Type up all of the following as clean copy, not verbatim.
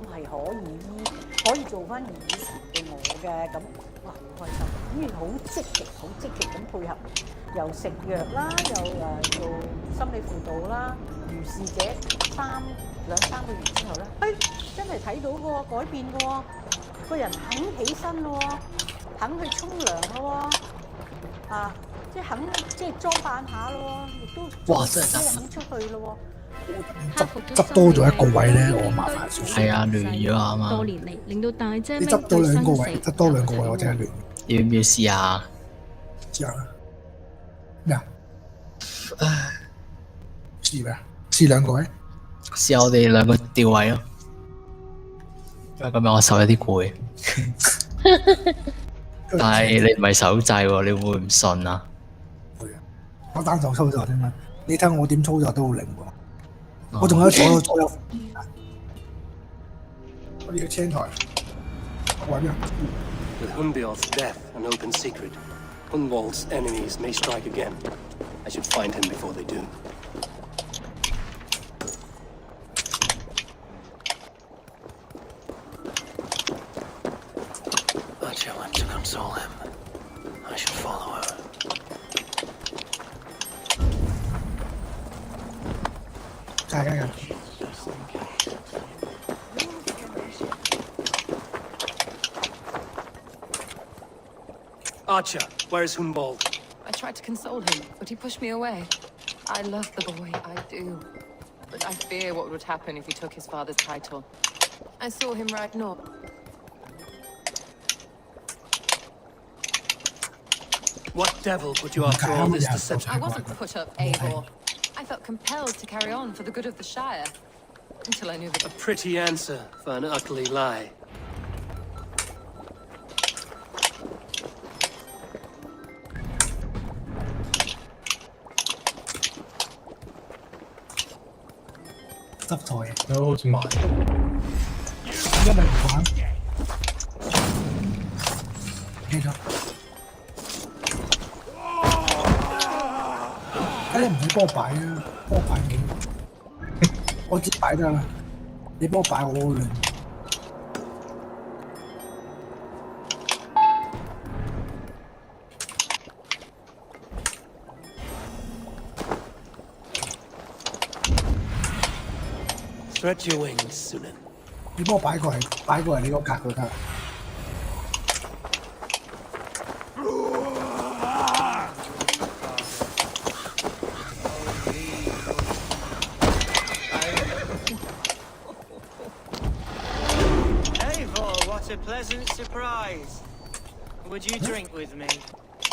係可以做翻以前嘅我嘅，咁哇好開心，咁然好積極咁配合，又食藥啦，又做心理輔導啦，如是者兩三個月之後咧，真係睇到個改變嘅喎，個人肯起身咯喎，肯去沖涼咯喎，啊！即係肯即係裝扮下咯喎，亦都哇！真係肯出去咯執多咗一個位咧，我麻煩少少。係啊，亂咗啊嘛。多年嚟令到大姐你執多兩個位，執多兩個位，我真係亂。要唔要試下？試下啦。咩啊？唉，試咩啊？試兩個位。試下我哋兩個調位咯。因為今日我手有啲攰。但係你唔係手掣喎，你會唔信啊？會啊！我單手操作啫嘛，你睇我點操作都好靈喎。我仲有左右。我呢個青台，揾咩？ With Hunbjorn's death an open secret, Hunwald's enemies may strike again. I should find him before they do. Archer went to console him. I should follow her. Archer, where is Hunwald? I tried to console him, but he pushed me away. I love the boy, I do. But I fear what would happen if he took his father's title. I saw him ride north. What devil put you after all this deception? I wasn't put up, Eivor. I felt compelled to carry on for the good of the Shire. Until I knew that... A pretty answer for an ugly lie. Nó好似慢。因為唔玩。記咗。你唔使幫我擺啊，幫我擺幾？我自己擺得啦。你幫我擺我亂。Stretch your wings, Sunan. 你幫我擺過嚟你個格就得。Eivor, what a pleasant surprise. Would you drink with me?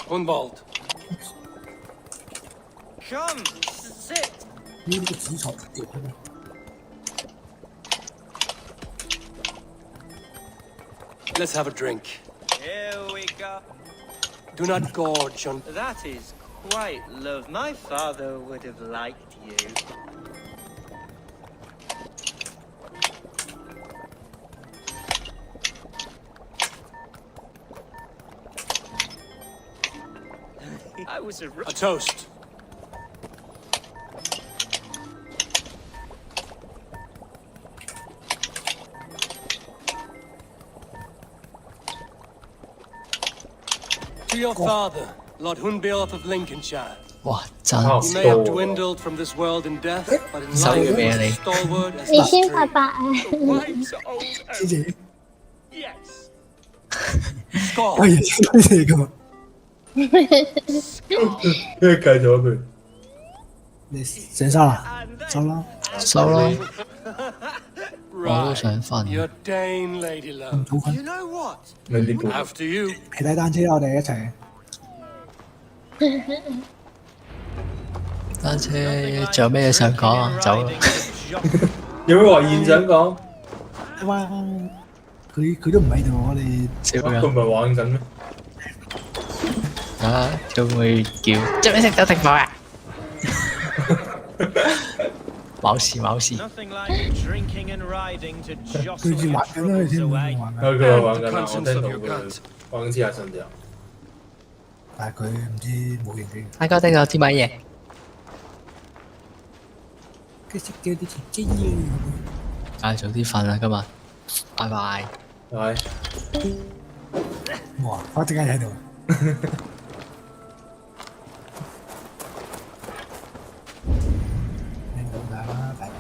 Hunwald. Come, sit. 呢個紫菜碟啊嘛。Let's have a drink. Here we go. Do not gorge on... That is quite love. My father would have liked you. I was a toast. To your father, Lord Hunbjorn of Lincolnshire. 哇！真 He may have dwindled from this world in death, but in 手 life 語 he 俾 was 你 as stalwart as 你 that 先發 tree. 白啊！ Wives old 謝謝。 Yes. 我 Score. 嘢多謝㗎嘛。跟住計咗佢。你醒晒啦？收啦。收啦。我都 Right. 想瞓。 Your Dane lady love. 早瞓。 You know what? 你呢個 After you. 皮帶單車我哋一齊。單車仲有咩嘢想講啊？走啦。有冇話現想講？哇！佢都唔喺度，我哋少人。佢唔係玩緊咩？啊，仲會叫做咩食咗食飯啊？冇事冇事。 Nothing like drinking and riding to 佢 jostle 似 your 玩緊啦，你 troubles 聽唔 away. 聽玩啊？佢話玩緊啦，我 Conscience 聽 of 到 your 佢 gut. 玩緊黐下身之後。但係佢唔知冇認機。大家聽到啲乜嘢？佢食嘅啲錢機啊！早啲瞓啦，今日。拜拜。係哇！我即刻喺度。聽到㗎啦，大佬。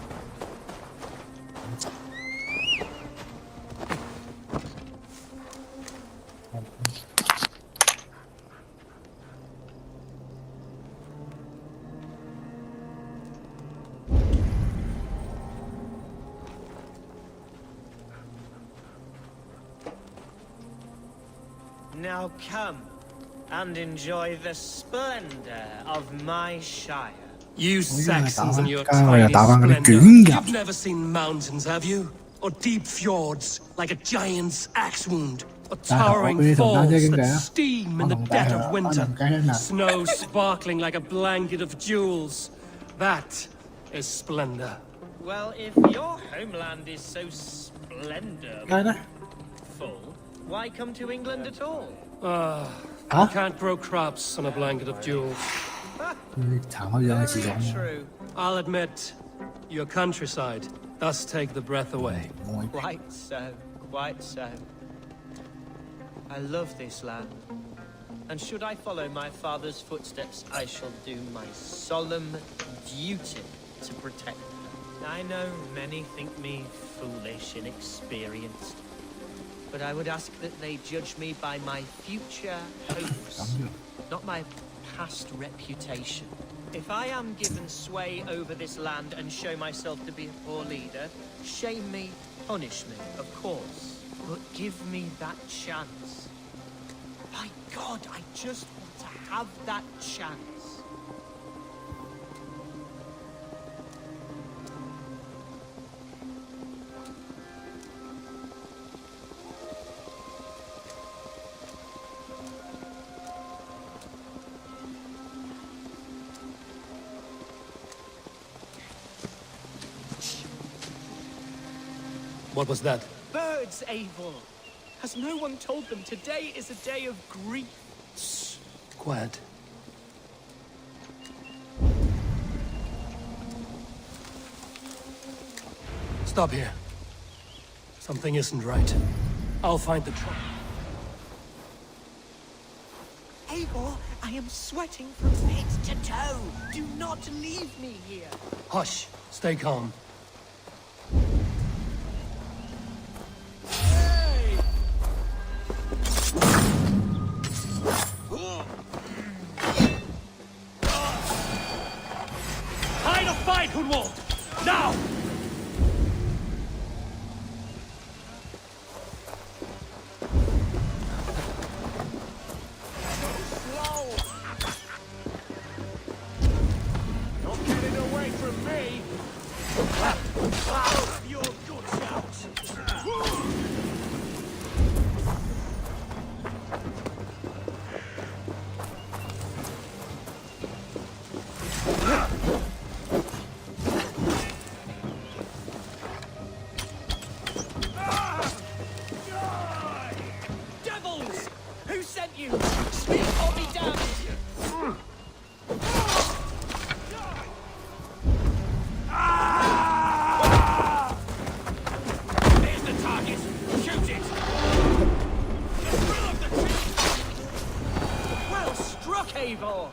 Now come and enjoy the splendor of my Shire. You Saxons and your Cái tiny打返嗰啲 splendor. 卷入。 You've never seen mountains, have you? Or deep fjords like a giant's axe wound? Or towering falls that steam in the dead of winter? Snow sparkling like a blanket of jewels? That is splendor. Well, if your homeland is so splendorful, 梗係啦。 why come to England at all? You can't grow crops on a blanket of jewels. 佢行開咗廁所。 True. I'll admit, your countryside does take the breath away. Quite so. Quite so. I love this land. And should I follow my father's footsteps, I shall do my solemn duty to protect them. I know many think me foolish, inexperienced. But I would ask that they judge me by my future hopes, not my past reputation. If I am given sway over this land and show myself to be a poor leader, shame me, punish me, of course. But give me that chance. My God, I just want to have that chance. What was that? Birds, Eivor! Has no one told them today is a day of grief? Shh. Quiet. Stop here. Something isn't right. I'll find the truck. Eivor, I am sweating from head to toe. Do not leave me here. Hush. Stay calm. Hide a fight, Hunwald! Now! Not getting away from me. Your guts out. Devils! Who sent you? Speak or be damned! There's the target! Shoot it! The thrill of the chase! Well struck, Eivor!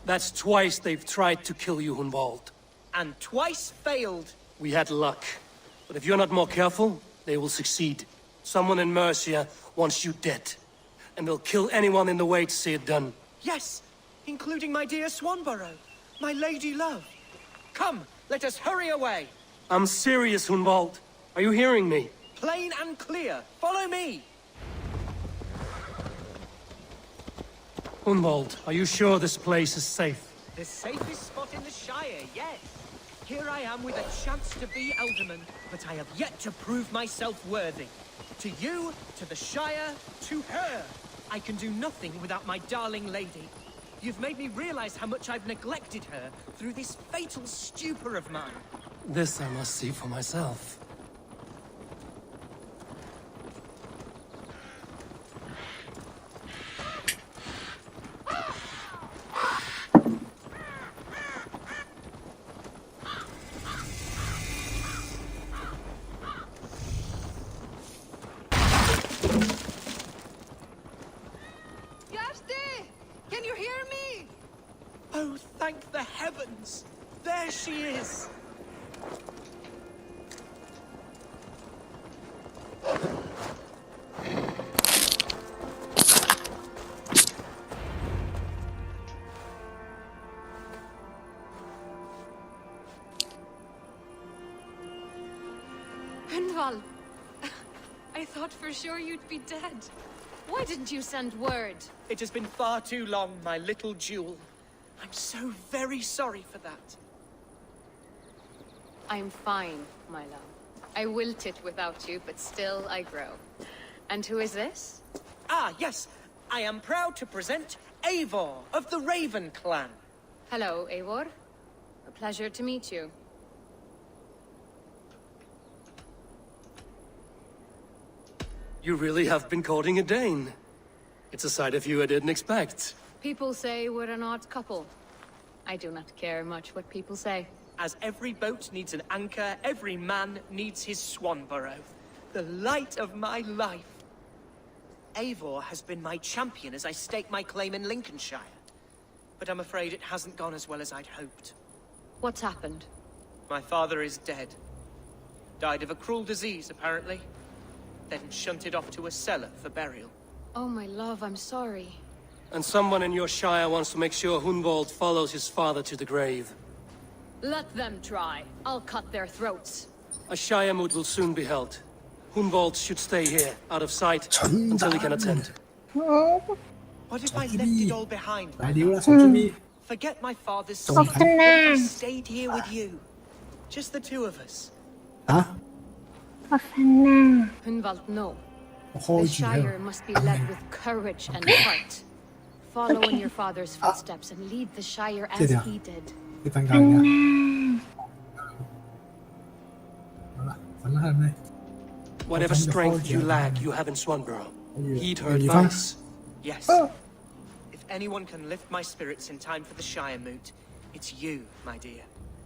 That's twice they've tried to kill you, Hunwald. And twice failed. We had luck. But if you're not more careful, they will succeed. Someone in Mercia wants you dead. And they'll kill anyone in the way to see it done. Yes, including my dear Swanborough, my lady love. Come, let us hurry away. I'm serious, Hunwald. Are you hearing me? Plain and clear. Follow me. Hunwald, are you sure this place is safe? The safest spot in the Shire, yes. Here I am with a chance to be Alderman, but I have yet to prove myself worthy. To you, to the Shire, to her. I can do nothing without my darling lady. You've made me realize how much I've neglected her through this fatal stupor of mine. This I must see for myself. Oh, thank the heavens! There she is! Hunval! I thought for sure you'd be dead. Why didn't you send word? It has been far too long, my little jewel. I'm so very sorry for that. I'm fine, my love. I wilted without you, but still I grow. And who is this? Ah, yes. I am proud to present Eivor of the Raven clan. Hello, Eivor. A pleasure to meet you. You really have been courting a Dane. It's a side of you I didn't expect. People say we're an odd couple. I do not care much what people say. As every boat needs an anchor, every man needs his Swanborough. The light of my life. Eivor has been my champion as I stake my claim in Lincolnshire. But I'm afraid it hasn't gone as well as I'd hoped. What's happened? My father is dead. Died of a cruel disease, apparently. Then shunted off to a cellar for burial. Oh, my love, I'm sorry. And someone in your shire wants to make sure Hunwald follows his father to the grave. Let them try. I'll cut their throats. A shire moot will soon be held. Hunwald should stay here, out of sight, until he can attend. What if I left it all behind? 大料啦，傻豬咪。 Forget my father's Don't secret. What if I stayed here with you? Just the two of us. 嚇！ Hunvald, no. 我 The 開住 Shire 喺 must be led with courage and heart. Follow in your father's footsteps and lead the Shire as Yeah. he did. 你瞓覺㗎？好啦，瞓啦係咪？ Whatever strength you lack, you have in Swanborough. Heed her 要翻。 advice. Yes. If anyone can lift my spirits in time for the Shire moot, it's you, my dear.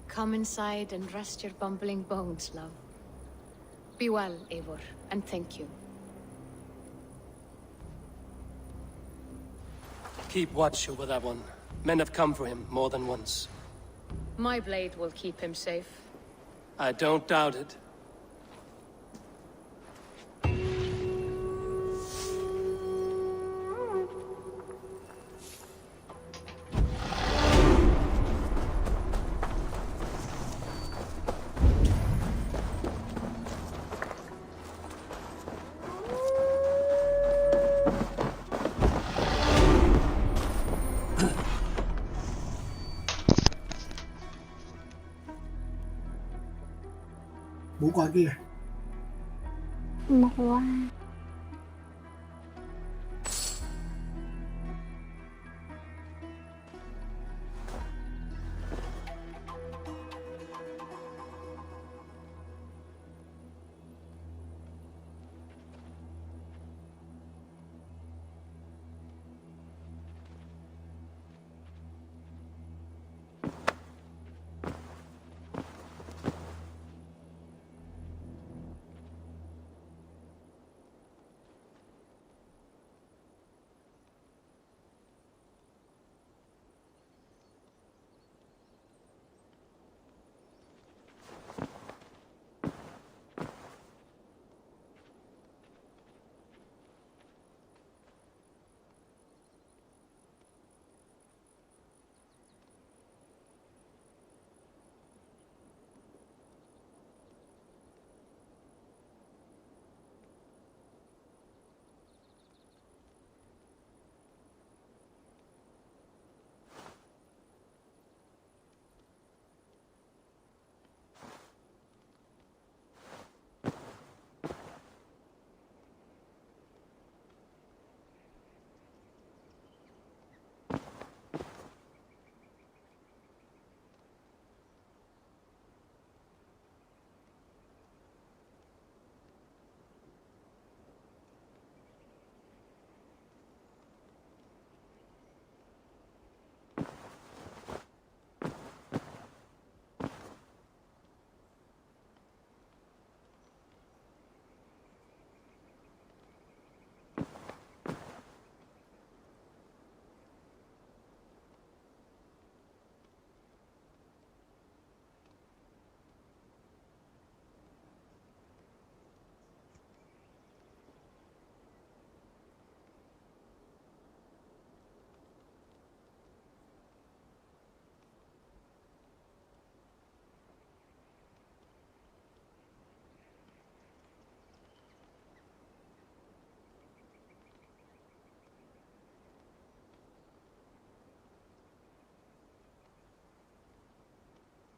Come inside and rest your bumbling bones, love. Be well, Eivor, and thank you. Keep watch over that one. Men have come for him more than once. My blade will keep him safe. I don't doubt it. Bố qua kia. 冇啊。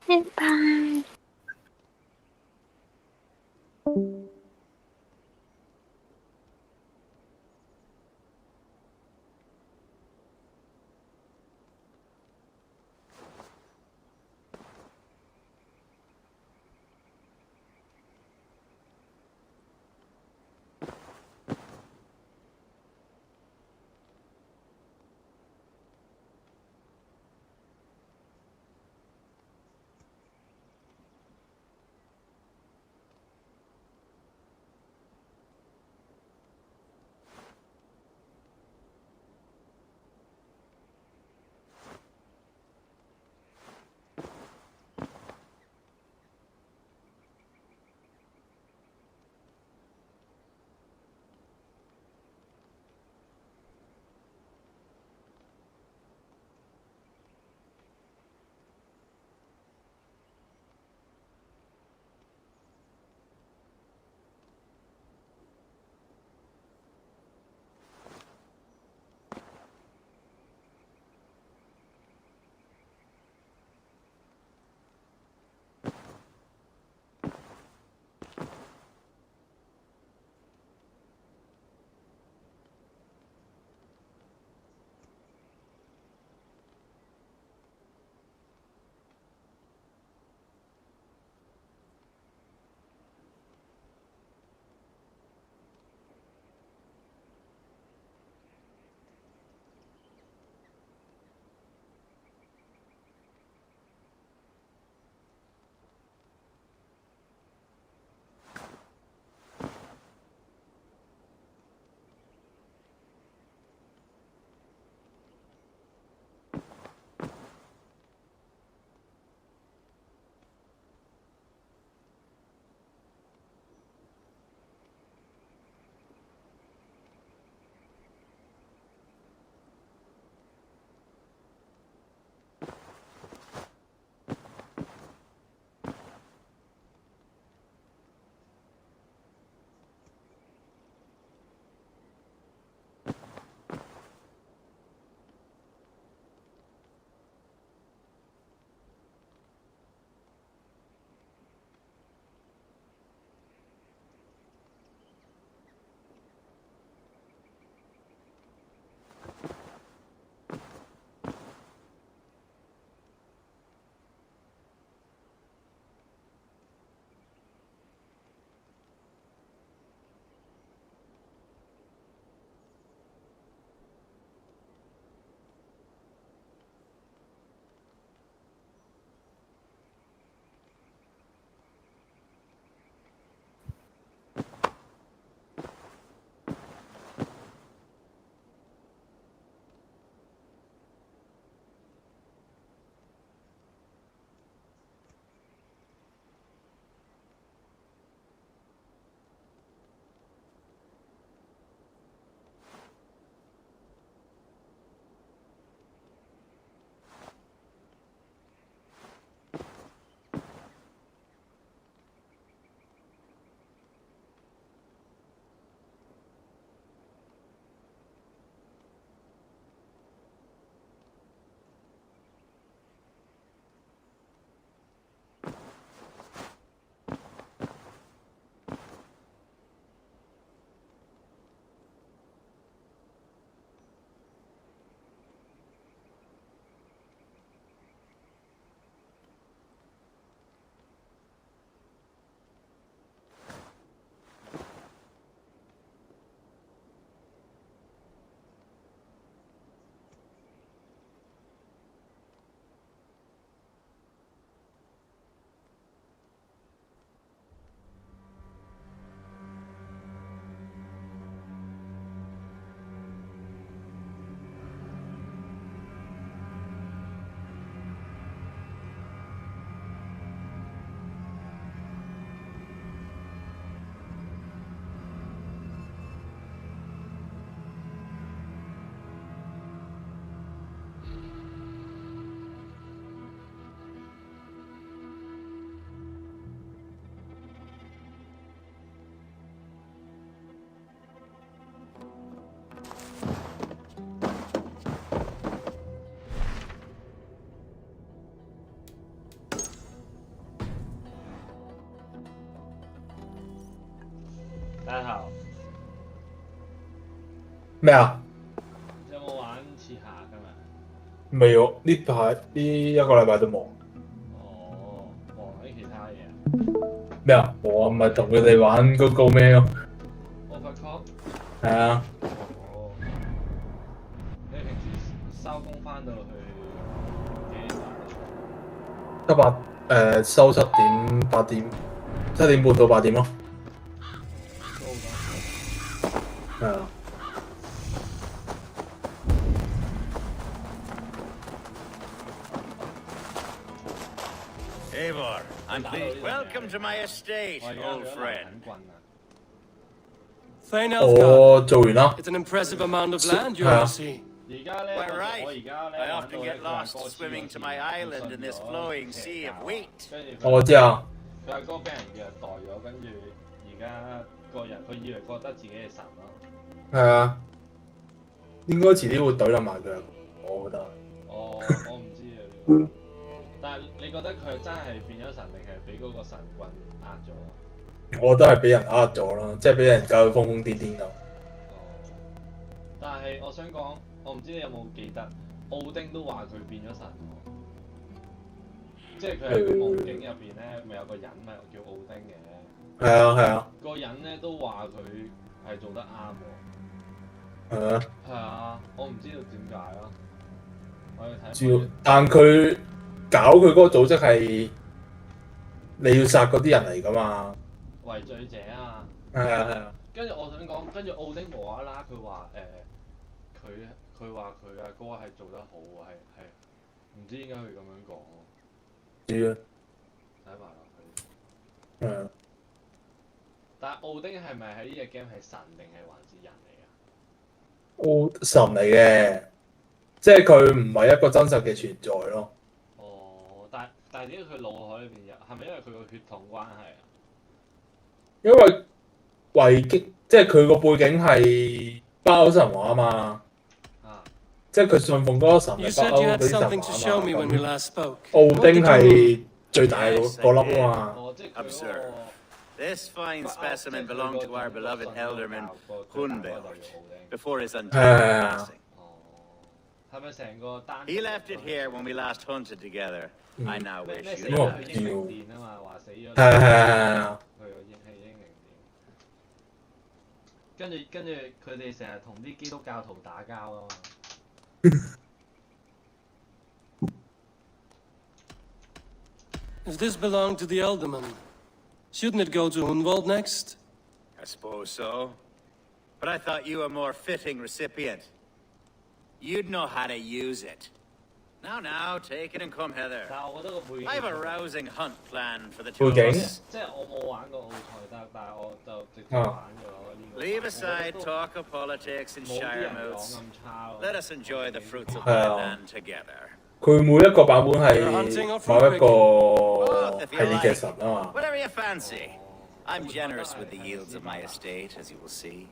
拜拜。大頭，咩啊？有冇玩刺客今日？未喎，呢排呢一個禮拜都冇。哦，忙啲其他嘢。咩啊？我唔係同佢哋玩嗰個咩咯？ Overclock？ 係啊。哦。你平時收工翻到去幾點收7點7點半到8點咯。係啊。Eivor, I'm pleased. Welcome to my estate, old friend.我做完啦。 It's an impressive amount of land you 係啊。 oversee. Quite right. I often get lost swimming to my island in this flowing sea of wheat. 我知啊。佢阿哥俾人虐待咗，跟住而家個人佢以為覺得自己係神咯。係啊。應該遲啲會懟冧埋佢，我覺得。哦，我唔知啊。但係你覺得佢真係變咗神，定係俾嗰個神棍呃咗？我都係俾人呃咗啦，即係俾人搞到瘋瘋癲癲咁。但係我想講，我唔知你有冇記得，奧丁都話佢變咗神喎。即係佢喺個夢境入邊咧，咪有個人咪叫奧丁嘅。係啊係啊。個人咧都話佢係做得啱喎。係啊。係啊，我唔知道點解咯。我要睇。主要，但佢搞佢嗰個組織係你要殺嗰啲人嚟㗎嘛。為罪者啊！係啊係啊。跟住我想講，跟住奧丁無啦啦，佢話佢話佢阿哥係做得好喎，係唔知點解佢咁樣講。知啊。睇埋落去。係啊。但係奧丁係咪喺呢隻 game 係神定係還是人嚟神嚟嘅，即係佢唔係一個真實嘅存在咯。哦，但係點解佢腦海裏邊有？係咪因為佢個血統關係啊？因為維基即係佢個背景係北歐神話啊嘛。即係佢信奉嗰個神係北歐嗰啲神話啊嘛。奧丁係最大嗰粒啊嘛。Absurd. This fine specimen belonged to our beloved elderman Hunbelt before his untimely passing. He left it here when we last hunted together. I now wish you luck. 係。跟住佢哋成日同啲基督教徒打交咯。If this belonged to the Elderman, shouldn't it go to Hunwald next? I suppose so. But I thought you a more fitting recipient. You'd know how to use it. Now, take it and come hither. I have a rousing hunt planned for the two of us. Leave aside talk of politics and shire moves. Let us enjoy the fruits of my land together. 佢每一個版本係某一個系列嘅神啊嘛。Whatever you fancy. I'm generous with the yields of my estate, as you will see.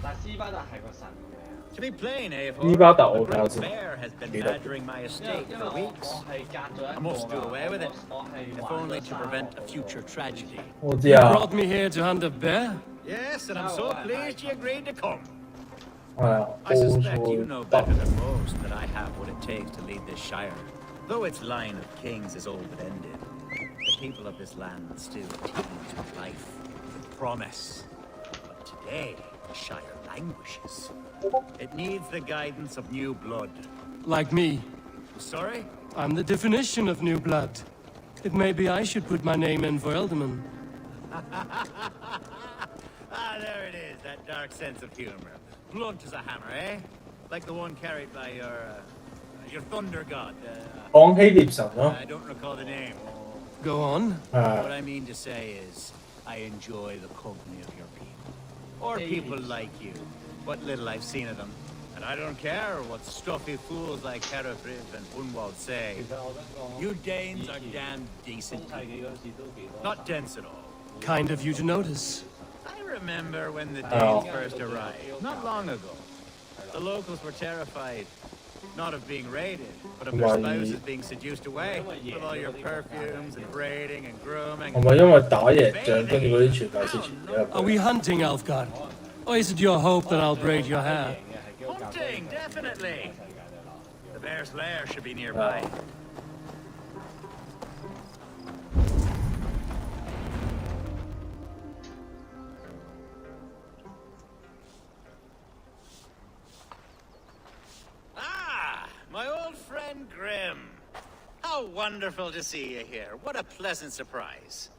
但斯巴達係個神嘅。To be plain, Eivor, 伊巴特 the 我睇下 great 先。 bear has been badgering my estate for weeks. I must do away with it, if only to prevent a future tragedy. 我知啊。 Brought me here to hunt a bear? Yes, and I'm so pleased you agreed to come. 係啊。I suspect you know better than most that I have what it takes to lead this shire. Though its line of kings is old and ended, the people of this land still teems with life, with promise. But today, the shire languishes. It needs the guidance of new blood. Like me. Sorry? I'm the definition of new blood. It may be I should put my name in for Elderman. There it is, that dark sense of humor. Blunt as a hammer, eh? Like the one carried by your thunder god. 講希臘神咯。 I don't recall the name. Go on. What I mean to say is, I enjoy the company of your people. Or people like you. What little I've seen of them. And I don't care what stuffy fools like Herefriv and Hunwald say. You Danes are damn decent people. Not dense at all. Kind of you to notice. I remember when the Danes first arrived, not long ago. The locals were terrified. Not of being raided, but of their spouses being seduced away with all your perfumes and braiding and grooming. 係咪因為打贏仗跟住嗰啲傳教士傳咗 Are we hunting, Alfgard? Or is it your hope that I'll braid your hair? Hunting, definitely. The bear's lair should be nearby. My old friend Grim. How wonderful to see you here. What a pleasant surprise.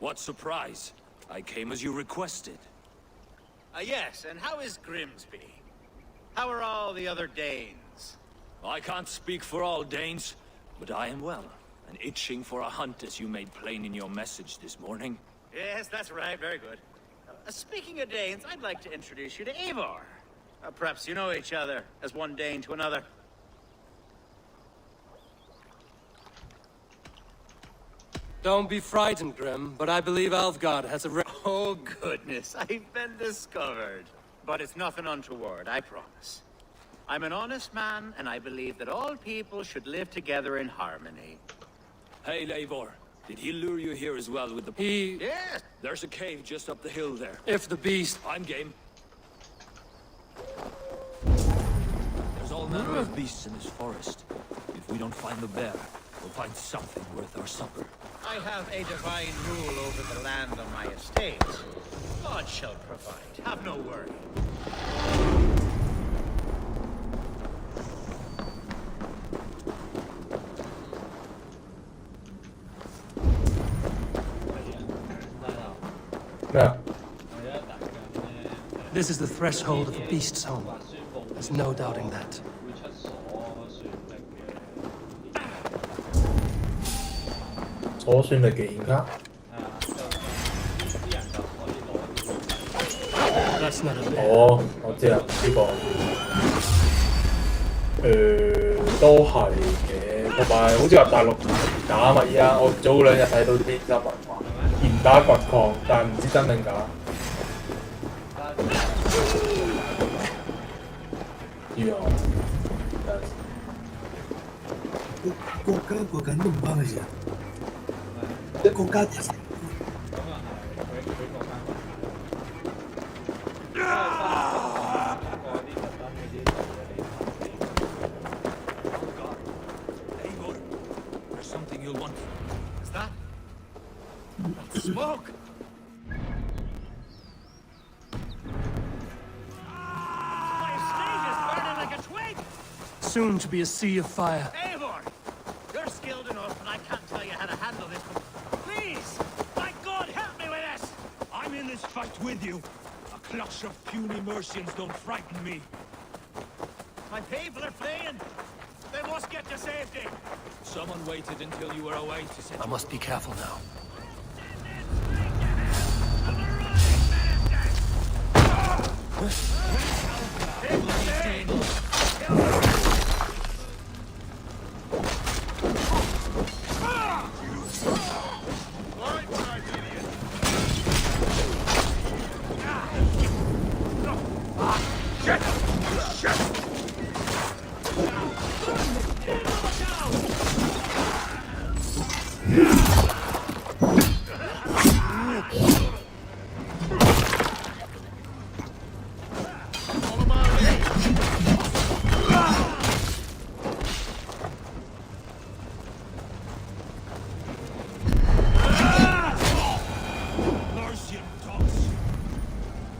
What surprise? I came as you requested. Yes, and how is Grimsby? How are all the other Danes? I can't speak for all Danes, but I am well, and itching for a hunt as you made plain in your message this morning. Yes, that's right. Very good. Speaking of Danes, I'd like to introduce you to Eivor. Perhaps you know each other, as one Dane to another. Don't be frightened, Grim, but I believe Alfgard has a... Oh, goodness, I've been discovered. But it's nothing untoward, I promise. I'm an honest man, and I believe that all people should live together in harmony. Hey, Eivor. Did he lure you here as well with the... Yes! There's a cave just up the hill there. If the beast... I'm game. There's all manner of beasts in this forest. If we don't find the bear, we'll find something worth our supper. I have a divine rule over the land on my estate. God shall provide. Have no worry. This is the threshold of the beast's home. There's no doubting that. 可算力嘅顯卡。哦，我知啦，呢個都係嘅，同埋好似話大陸嚴打啊嘛，依家我早2日睇到啲新聞話嚴打掘礦，但係唔知真定假。國家都唔關佢事啊！一國家其實。There's something you'll want. Is that? That's smoke! My estate is burning like a twig! Soon to be a sea of fire. Eivor! You're skilled enough, and I can't tell you how to handle this, but please! My God, help me with this! I'm in this fight with you. A clutch of puny Mercians don't frighten me. My people are fleeing! They must get to safety! Someone waited until you were away to set... I must be careful now.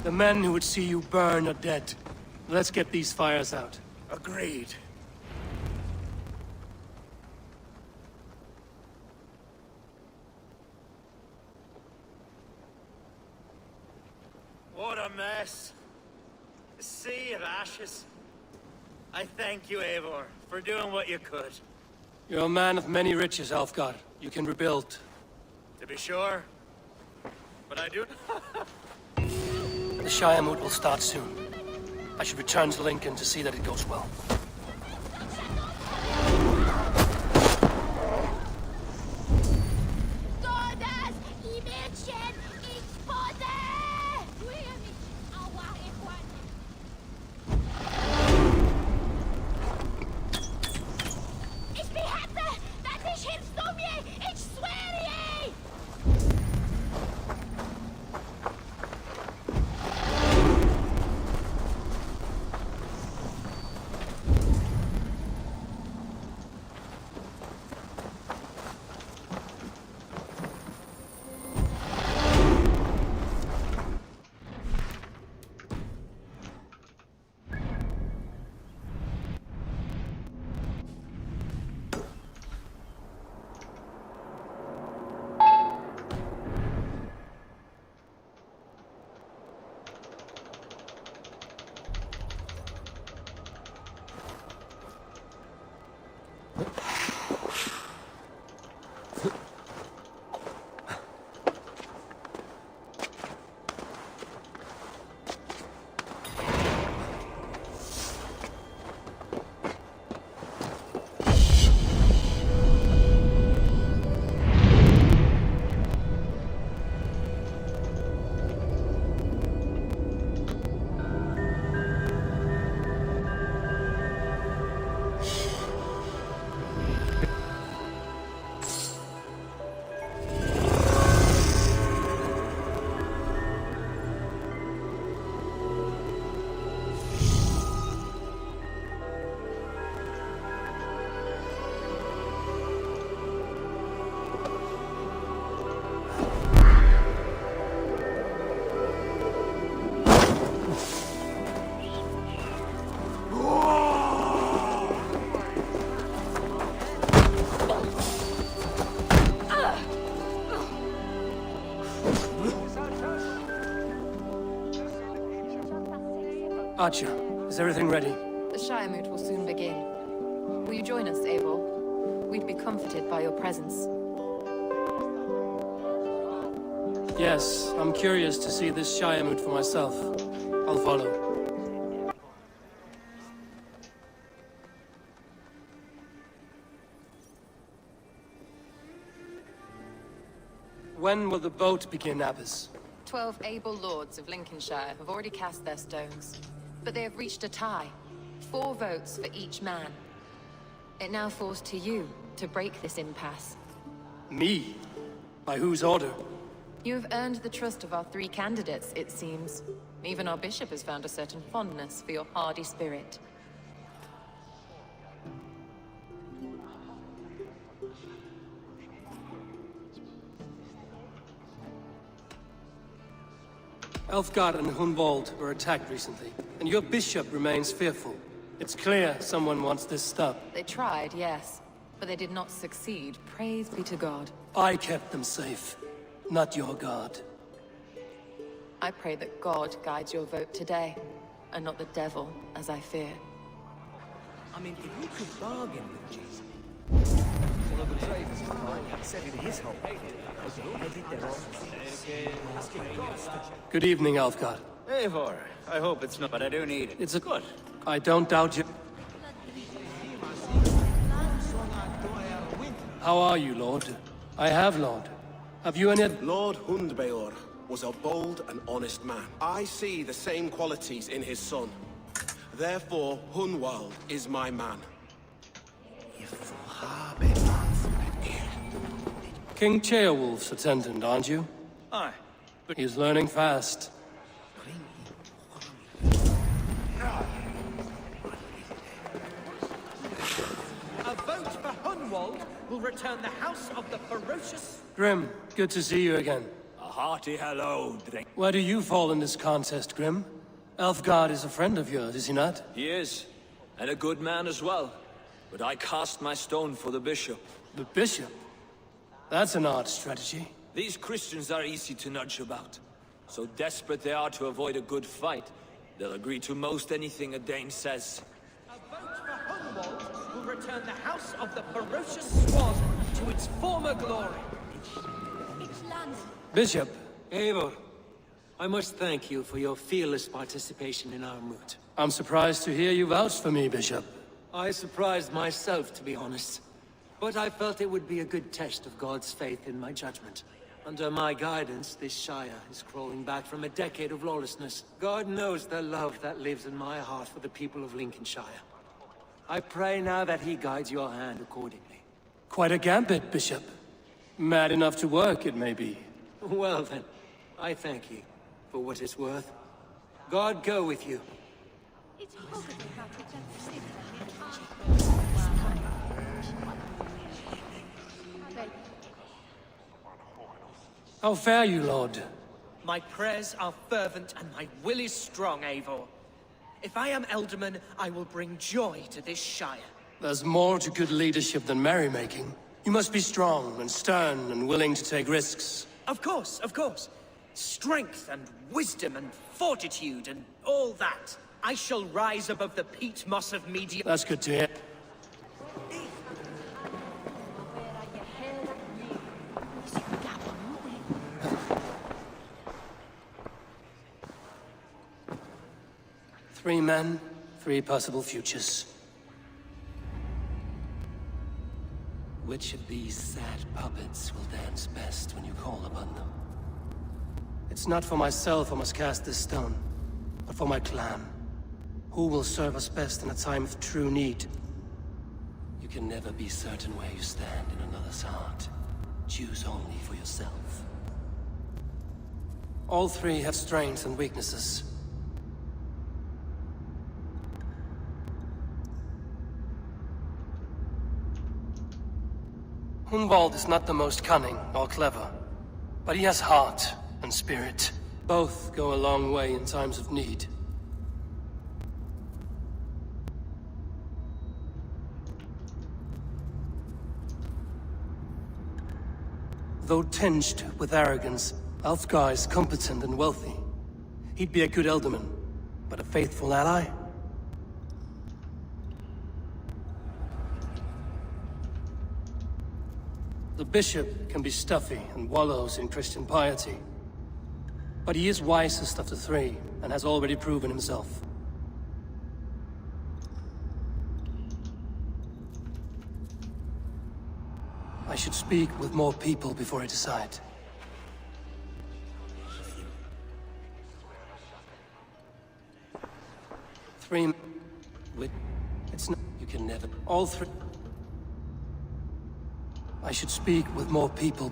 The men who would see you burn are dead. Let's get these fires out. Agreed. What a mess. A sea of ashes. I thank you, Eivor, for doing what you could. You're a man of many riches, Alfgard. You can rebuild. To be sure. But I do... The Shire moot will start soon. I should return to Lincoln to see that it goes well. departure. Is everything ready? The Shire moot will soon begin. Will you join us, Eivor? We'd be comforted by your presence. Yes, I'm curious to see this Shire moot for myself. I'll follow. When will the boat begin, Abbess? 12 able lords of Lincolnshire have already cast their stones, but they have reached a tie. 4 votes for each man. It now falls to you to break this impasse. Me? By whose order? You have earned the trust of our 3 candidates, it seems. Even our bishop has found a certain fondness for your hardy spirit. Elfgard and Hunwald were attacked recently, and your bishop remains fearful. It's clear someone wants this stopped. They tried, yes, but they did not succeed. Praise be to God. I kept them safe, not your God. I pray that God guides your vote today, and not the devil, as I fear. I mean, if we could bargain with Jesus. Well, the traders said in his home. Good evening, Elfgard. Eivor, I hope it's not, but I do need it. It's a good. I don't doubt you. How are you, Lord? I have, Lord. Have you any... Lord Hundbeor was a bold and honest man. I see the same qualities in his son. Therefore, Hunwald is my man. King Ceolwulf's attendant, aren't you? Aye. But he's learning fast. A vote for Hunwald will return the House of the Ferocious... Grim, good to see you again. A hearty hello, drink. Where do you fall in this contest, Grim? Elfgard is a friend of yours, is he not? He is, and a good man as well. But I cast my stone for the bishop. The bishop? That's an odd strategy. These Christians are easy to nudge about. So desperate they are to avoid a good fight, they'll agree to most anything a Dane says. A vote for Hunwald will return the House of the Ferocious Swan to its former glory. Bishop. Eivor, I must thank you for your fearless participation in our moot. I'm surprised to hear you vouch for me, Bishop. I surprised myself, to be honest. But I felt it would be a good test of God's faith in my judgment. Under my guidance, this Shire is crawling back from a decade of lawlessness. God knows the love that lives in my heart for the people of Lincolnshire. I pray now that he guides your hand accordingly. Quite a gambit, Bishop. Mad enough to work, it may be. Well then, I thank you for what it's worth. God go with you. How fare you, Lord? My prayers are fervent and my will is strong, Eivor. If I am Elderman, I will bring joy to this Shire. There's more to good leadership than merrymaking. You must be strong and stern and willing to take risks. Of course, of course. Strength and wisdom and fortitude and all that. I shall rise above the peat moss of media. That's good to hear. Three men, 3 possible futures. Which of these sad puppets will dance best when you call upon them? It's not for myself I must cast this stone, but for my clan. Who will serve us best in a time of true need? You can never be certain where you stand in another's heart. Choose only for yourself. All 3 have strengths and weaknesses. Hunwald is not the most cunning or clever, but he has heart and spirit. Both go a long way in times of need. Though tinged with arrogance, Alfgar is competent and wealthy. He'd be a good Elderman. but a faithful ally. The bishop can be stuffy and wallows in Christian piety. But he is wisest of the three, and has already proven himself. I should speak with more people before I decide. Three... It's not... You can never... All three... I should speak with more people.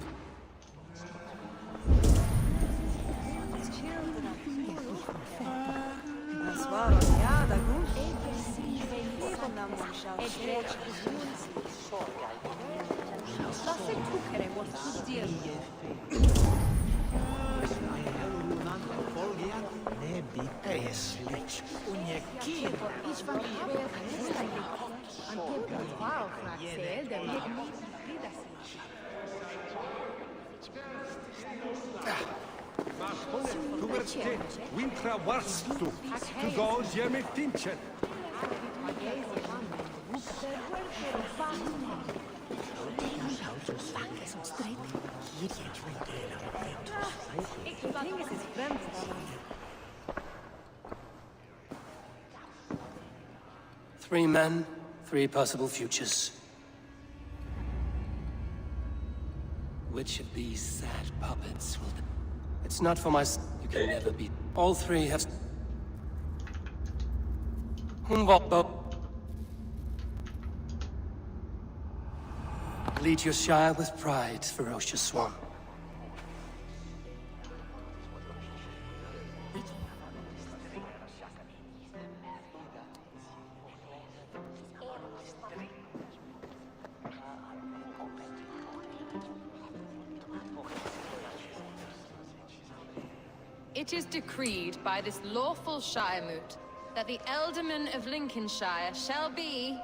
Wintra warstu, tu go ziemi tinchen. Three men, three possible futures. Which of these sad puppets will... It's not for my... You can never be... All three have... Lead your shire with pride, ferocious swan. It is decreed by this lawful Shiremoot that the Ealdorman of Lincolnshire shall be...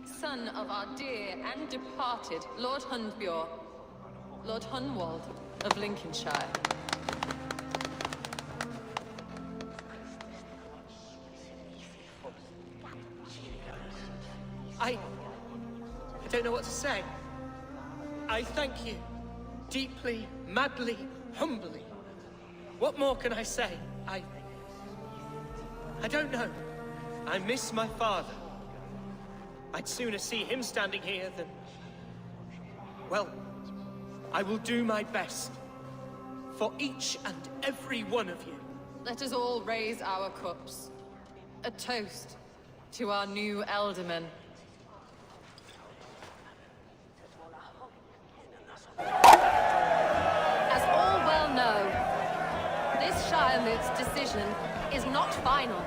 son of our dear and departed Lord Hundbjorn, Lord Hunwald of Lincolnshire. I don't know what to say. I thank you. Deeply, madly, humbly. What more can I say? I don't know. I miss my father. I'd sooner see him standing here than... Well, I will do my best. For each and every one of you. Let us all raise our cups. A toast to our new Ealdorman. As all well know, this Shiremoot's decision is not final,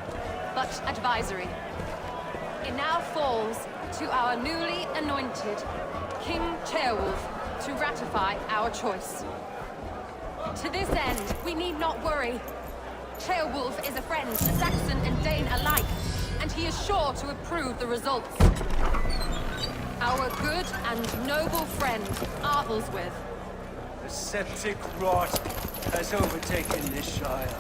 but advisory. It now falls to our newly anointed King Ceolwulf to ratify our choice. To this end, we need not worry. Ceolwulf is a friend to Saxon and Dane alike, and he is sure to approve the results. Our good and noble friend, Arthelswith. The septic rot has overtaken this shire.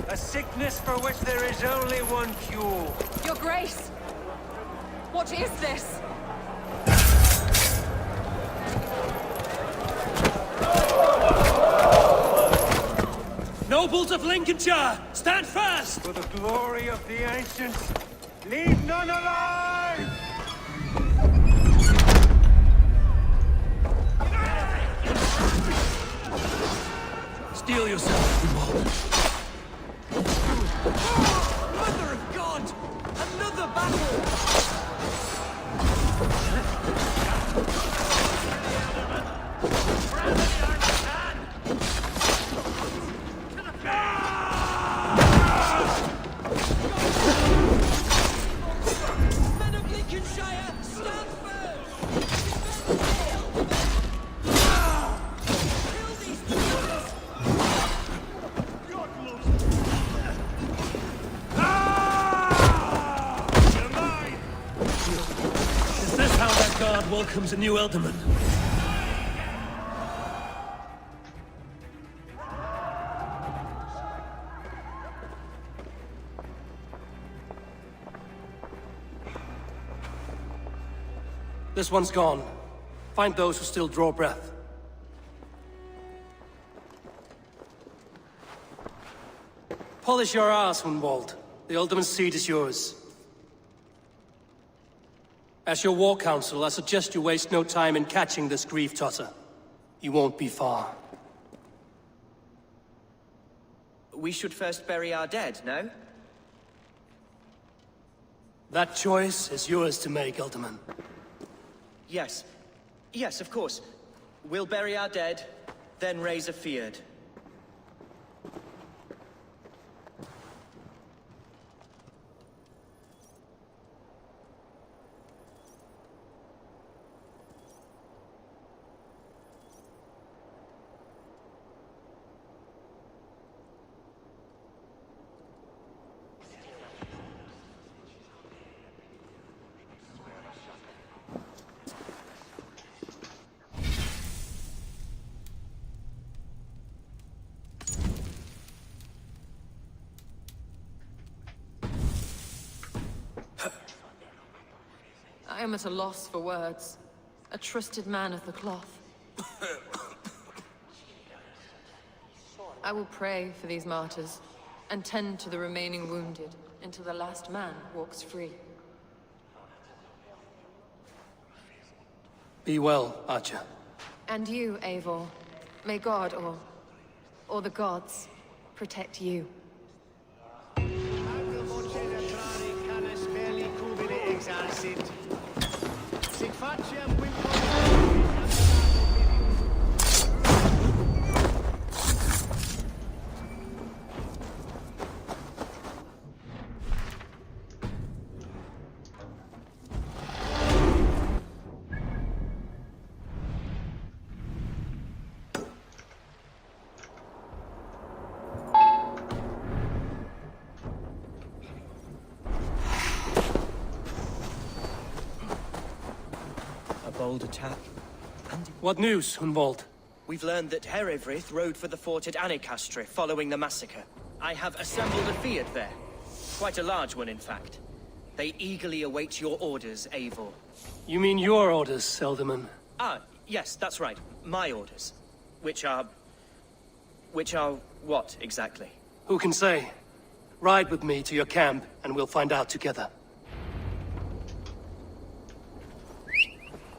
A sickness for which there is only one cure. Your Grace! What is this? Nobles of Lincolnshire, stand fast! For the glory of the ancients, leave none alive! Steel yourself, Grimoald. Mother of God! Another battle! Men of Lincolnshire, stand firm! Kill these traitors! Is this how that guard welcomes a new Ealdorman? This one's gone. Find those who still draw breath. Polish your ass, Hunwald. The ultimate seat is yours. As your war council, I suggest you waste no time in catching this grief tosser. You won't be far. We should first bury our dead, no? That choice is yours to make, Ultiman. Yes. Yes, of course. We'll bury our dead, then raise a feared. I am at a loss for words. A trusted man of the cloth. I will pray for these martyrs, and tend to the remaining wounded, until the last man walks free. Be well, Archer. And you, Eivor. May God, or the gods, protect you. Bold attack. What news, Hunwald? We've learned that Herivryth rode for the fort at Annikastre following the massacre. I have assembled a field there. Quite a large one, in fact. They eagerly await your orders, Eivor. You mean your orders, Elderman? Ah, yes, that's right. My orders. Which are what, exactly? Who can say? Ride with me to your camp, and we'll find out together.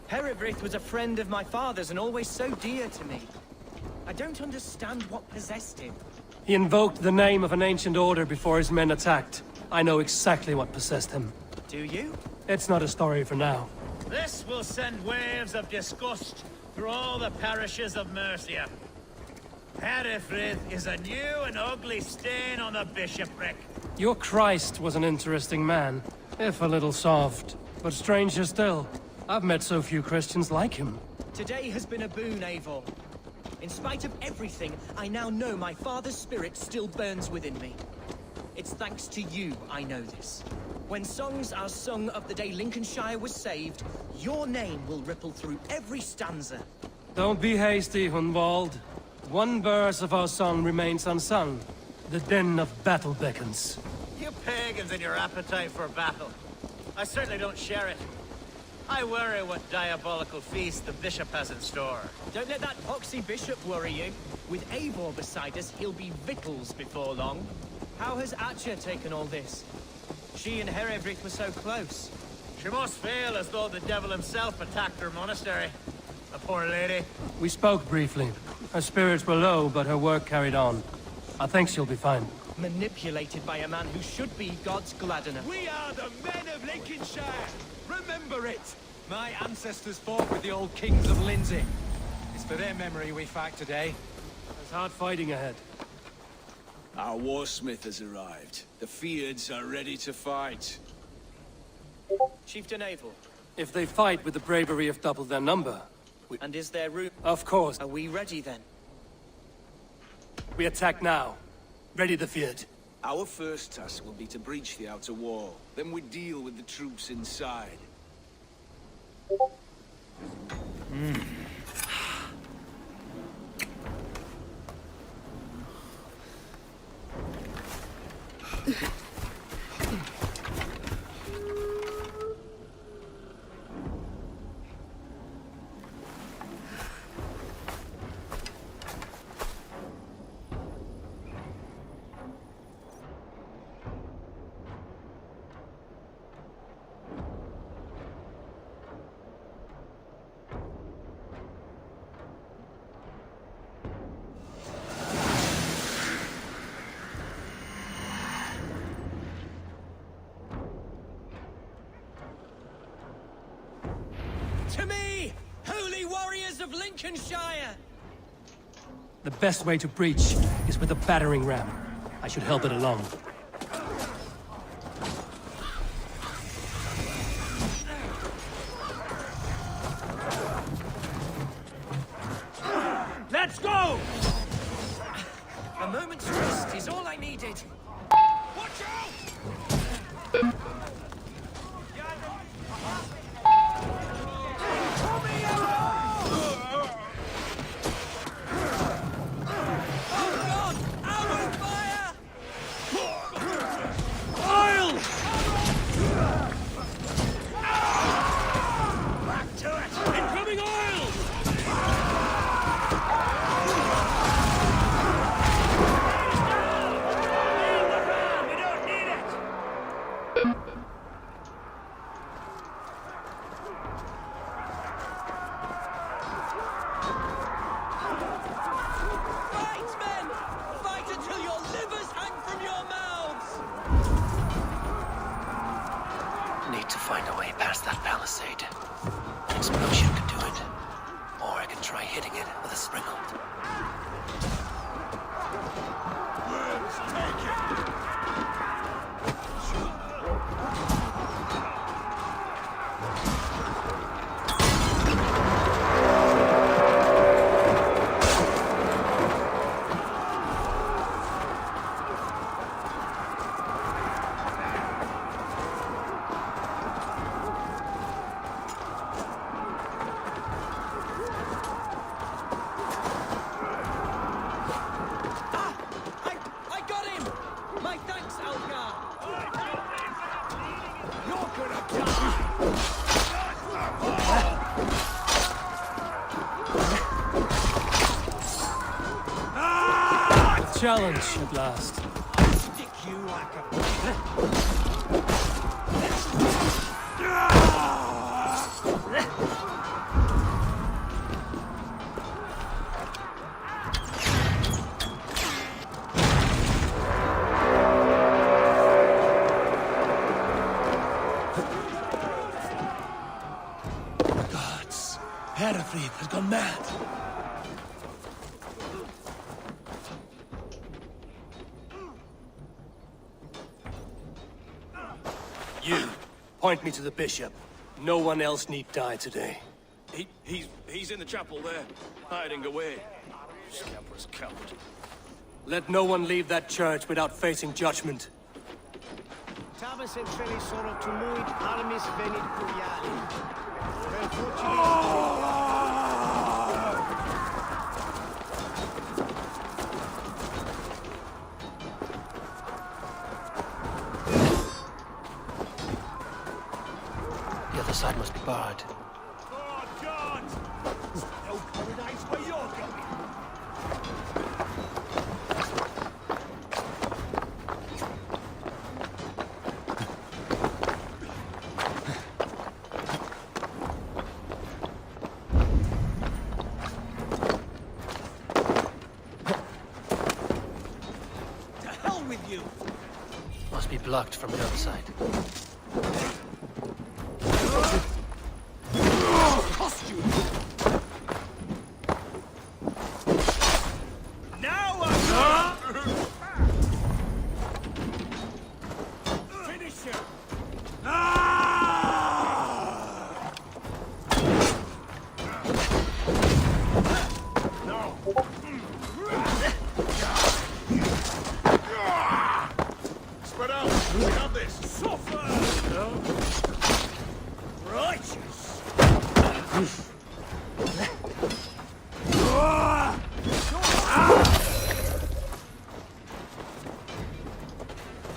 Herivryth was a friend of my father's and always so dear to me. I don't understand what possessed him. He invoked the name of an ancient order before his men attacked. I know exactly what possessed him. Do you? It's not a story for now. This will send waves of disgust through all the parishes of Mercia. Herefrith is a new and ugly stain on the bishopric. Your Christ was an interesting man, if a little soft. But stranger still, I've met so few Christians like him. Today has been a boon, Eivor. In spite of everything, I now know my father's spirit still burns within me. It's thanks to you I know this. When songs are sung of the day Lincolnshire was saved, your name will ripple through every stanza. Don't be hasty, Hunwald. One verse of our song remains unsung. The din of battle beckons. You pagans and your appetite for battle. I certainly don't share it. I worry what diabolical feast the bishop has in store. Don't let that poxy bishop worry you. With Eivor beside us, he'll be victuals before long. How has Atcha taken all this? She and Herivryth were so close. She must feel as though the devil himself attacked her monastery. The poor lady. We spoke briefly. Her spirits were low, but her work carried on. I think she'll be fine. Manipulated by a man who should be God's gladdener. We are the men of Lincolnshire! Remember it! My ancestors fought with the old kings of Lindsey. It's for their memory we fight today. There's hard fighting ahead. Our warsmith has arrived. The Feards are ready to fight. Chieftain Eivor. If they fight with the bravery of double their number... And is there room? Of course. Are we ready then? We attack now. Ready the field. Our first task will be to breach the outer wall. Then we deal with the troops inside. To me, holy warriors of Lincolnshire! The best way to breach is with a battering ram. I should help it along. Let's go! A moment's rest is all I needed. Watch out! Challenge at last. I'll stick you like a... Gods, Hereford has gone mad. You, point me to the bishop. No one else need die today. He's in the chapel there, hiding away. Scamper's coward. Let no one leave that church without facing judgment. Tabas et felisoro tumuit armis venit curiali. The other side must be barred. Oh, God! No paradise where you're going! To hell with you! Must be blocked from the other side. Spread out! We got this! Suffer! Righteous!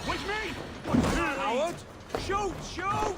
With me! Coward! Shoot! Shoot!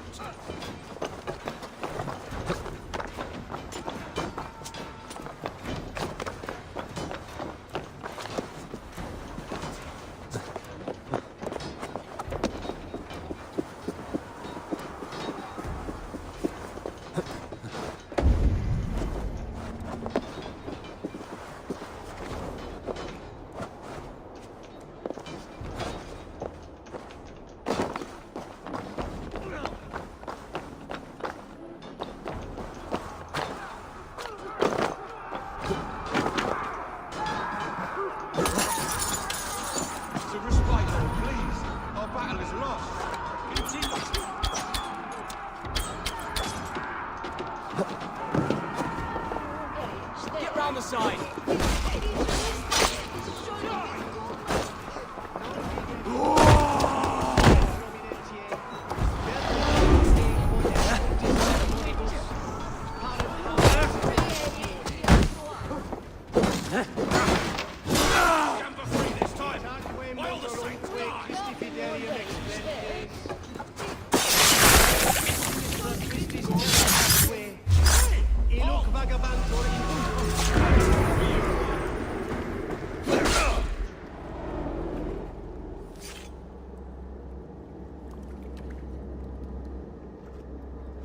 Get round the side.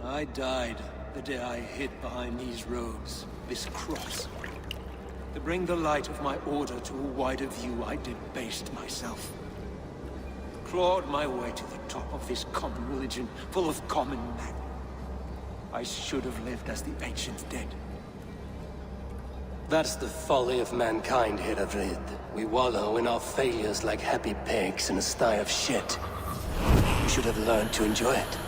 I died the day I hid behind these robes, this cross. To bring the light of my order to a wider view, I debased myself. Clawed my way to the top of this common religion, full of common men. I should have lived as the ancient dead. That's the folly of mankind, Herodred. We wallow in our failures like happy pigs in a sty of shit. We should have learned to enjoy it.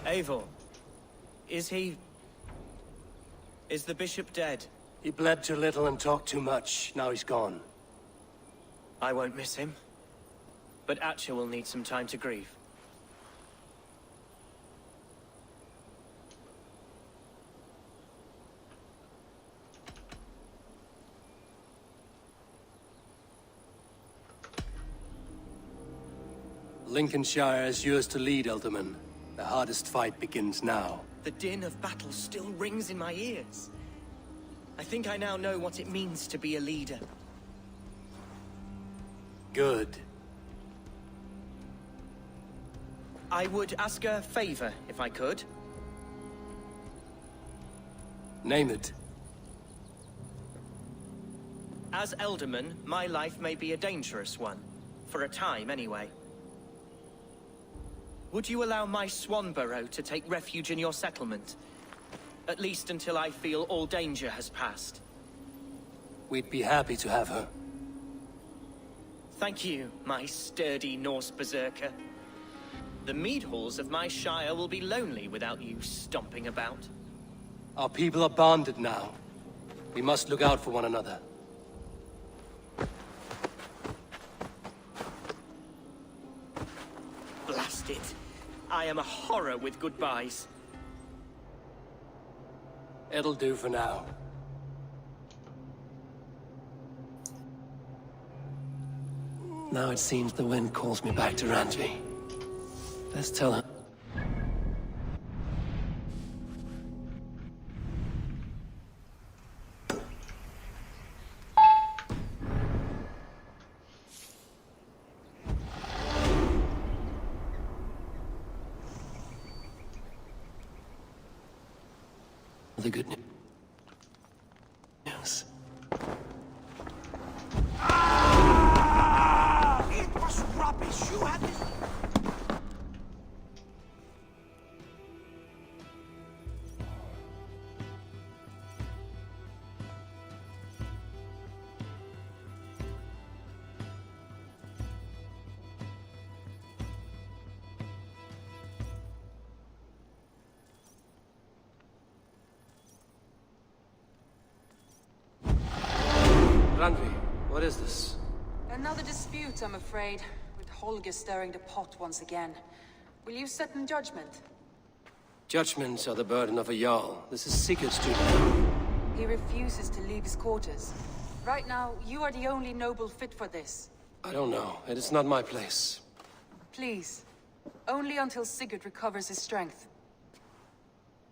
Eivor, is the bishop dead? He bled too little and talked too much. Now he's gone. I won't miss him. But Atcha will need some time to grieve. Lincolnshire is yours to lead, Elderman. The hardest fight begins now. The din of battle still rings in my ears. I think I now know what it means to be a leader. Good. I would ask a favor, if I could. Name it. As Elderman, my life may be a dangerous one. For a time, anyway. Would you allow my Swanborough to take refuge in your settlement? At least until I feel all danger has passed. We'd be happy to have her. Thank you, my sturdy Norse berserker. The mead halls of my shire will be lonely without you stomping about. Our people are bonded now. We must look out for one another. Blast it. I am a horror with goodbyes. It'll do for now. Now it seems the wind calls me back to Randvi. Let's tell her. The good news. It was rubbish. You had this. Randvi, what is this? Another dispute, I'm afraid, with Holger stirring the pot once again. Will you sit in judgment? Judgments are the burden of a Jarl. This is Sigurd's duty. He refuses to leave his quarters. Right now, you are the only noble fit for this. I don't know. It is not my place. Please. Only until Sigurd recovers his strength.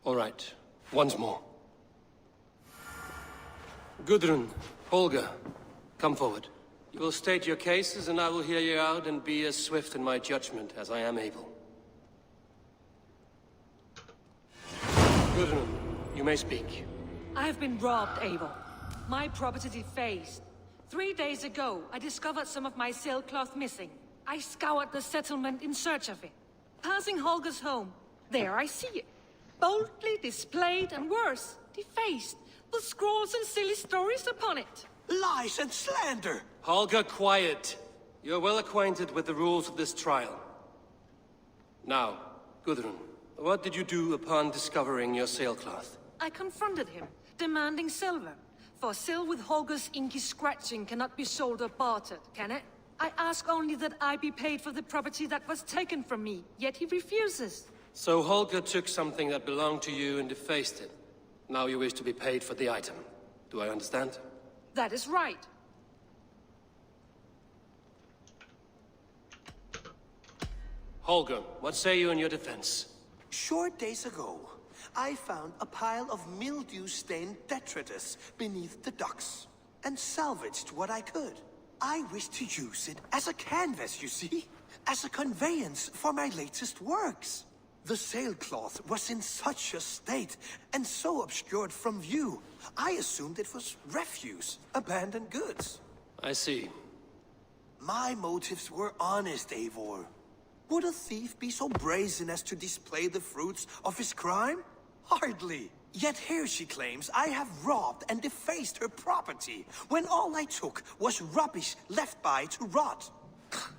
All right. Once more. Gudrun, Holger, come forward. You will state your cases, and I will hear you out and be as swift in my judgment as I am able. Gudrun, you may speak. I have been robbed, Eivor. My property defaced. 3 days ago, I discovered some of my sailcloth missing. I scoured the settlement in search of it. Passing Holger's home, there I see it. Boldly displayed and worse, defaced, with scrolls and silly stories upon it. Lies and slander! Holger, quiet. You're well acquainted with the rules of this trial. Now, Gudrun, what did you do upon discovering your sailcloth? I confronted him, demanding silver. For sil with Holger's inky scratching cannot be sold or bartered, can it? I ask only that I be paid for the property that was taken from me, yet he refuses. So Holger took something that belonged to you and defaced it. Now you wish to be paid for the item. Do I understand? That is right. Holger, what say you in your defense? Short days ago, I found a pile of mildew-stained detritus beneath the docks, and salvaged what I could. I wish to use it as a canvas, you see? As a conveyance for my latest works. The sailcloth was in such a state, and so obscured from view, I assumed it was refuse, abandoned goods. I see. My motives were honest, Eivor. Would a thief be so brazen as to display the fruits of his crime? Hardly. Yet here she claims I have robbed and defaced her property, when all I took was rubbish left by to rot.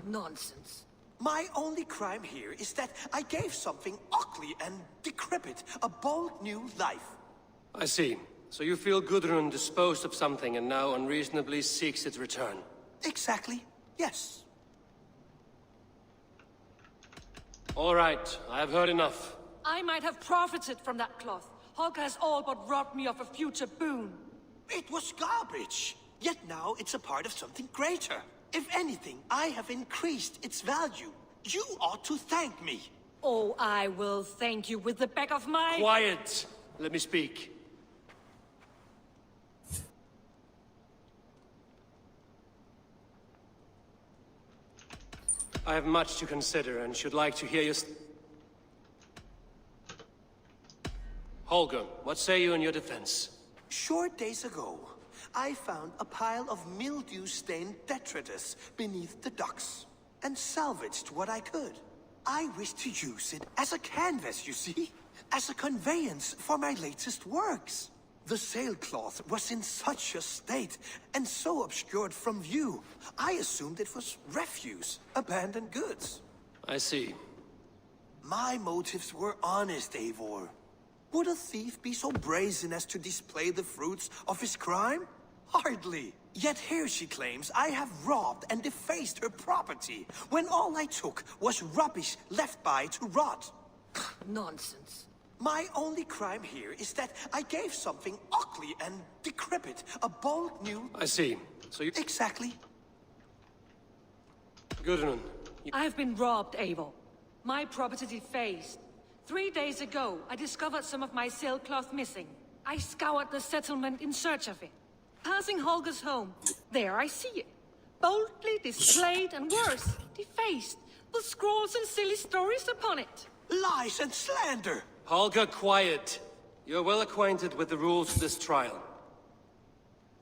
Nonsense. My only crime here is that I gave something ugly and decrepit a bold new life. I see. So you feel Gudrun disposed of something and now unreasonably seeks its return? Exactly, yes. All right, I have heard enough. I might have profited from that cloth. Holger has all but robbed me of a future boon. It was garbage. Yet now it's a part of something greater. If anything, I have increased its value. You ought to thank me. Oh, I will thank you with the back of my... Quiet! Let me speak. I have much to consider and should like to hear your... Holger, what say you in your defense? Short days ago, I found a pile of mildew-stained detritus beneath the docks, and salvaged what I could. I wish to use it as a canvas, you see? As a conveyance for my latest works. The sailcloth was in such a state, and so obscured from view, I assumed it was refuse, abandoned goods. I see. My motives were honest, Eivor. Would a thief be so brazen as to display the fruits of his crime? Hardly. Yet here she claims I have robbed and defaced her property, when all I took was rubbish left by to rot. Nonsense. My only crime here is that I gave something ugly and decrepit a bold new... I see. So you... Exactly. Gudrun. I have been robbed, Eivor. My property defaced. 3 days ago, I discovered some of my sailcloth missing. I scoured the settlement in search of it. Passing Holger's home, there I see it. Boldly displayed and worse, defaced, with scrolls and silly stories upon it. Lies and slander! Holger, quiet. You're well acquainted with the rules of this trial.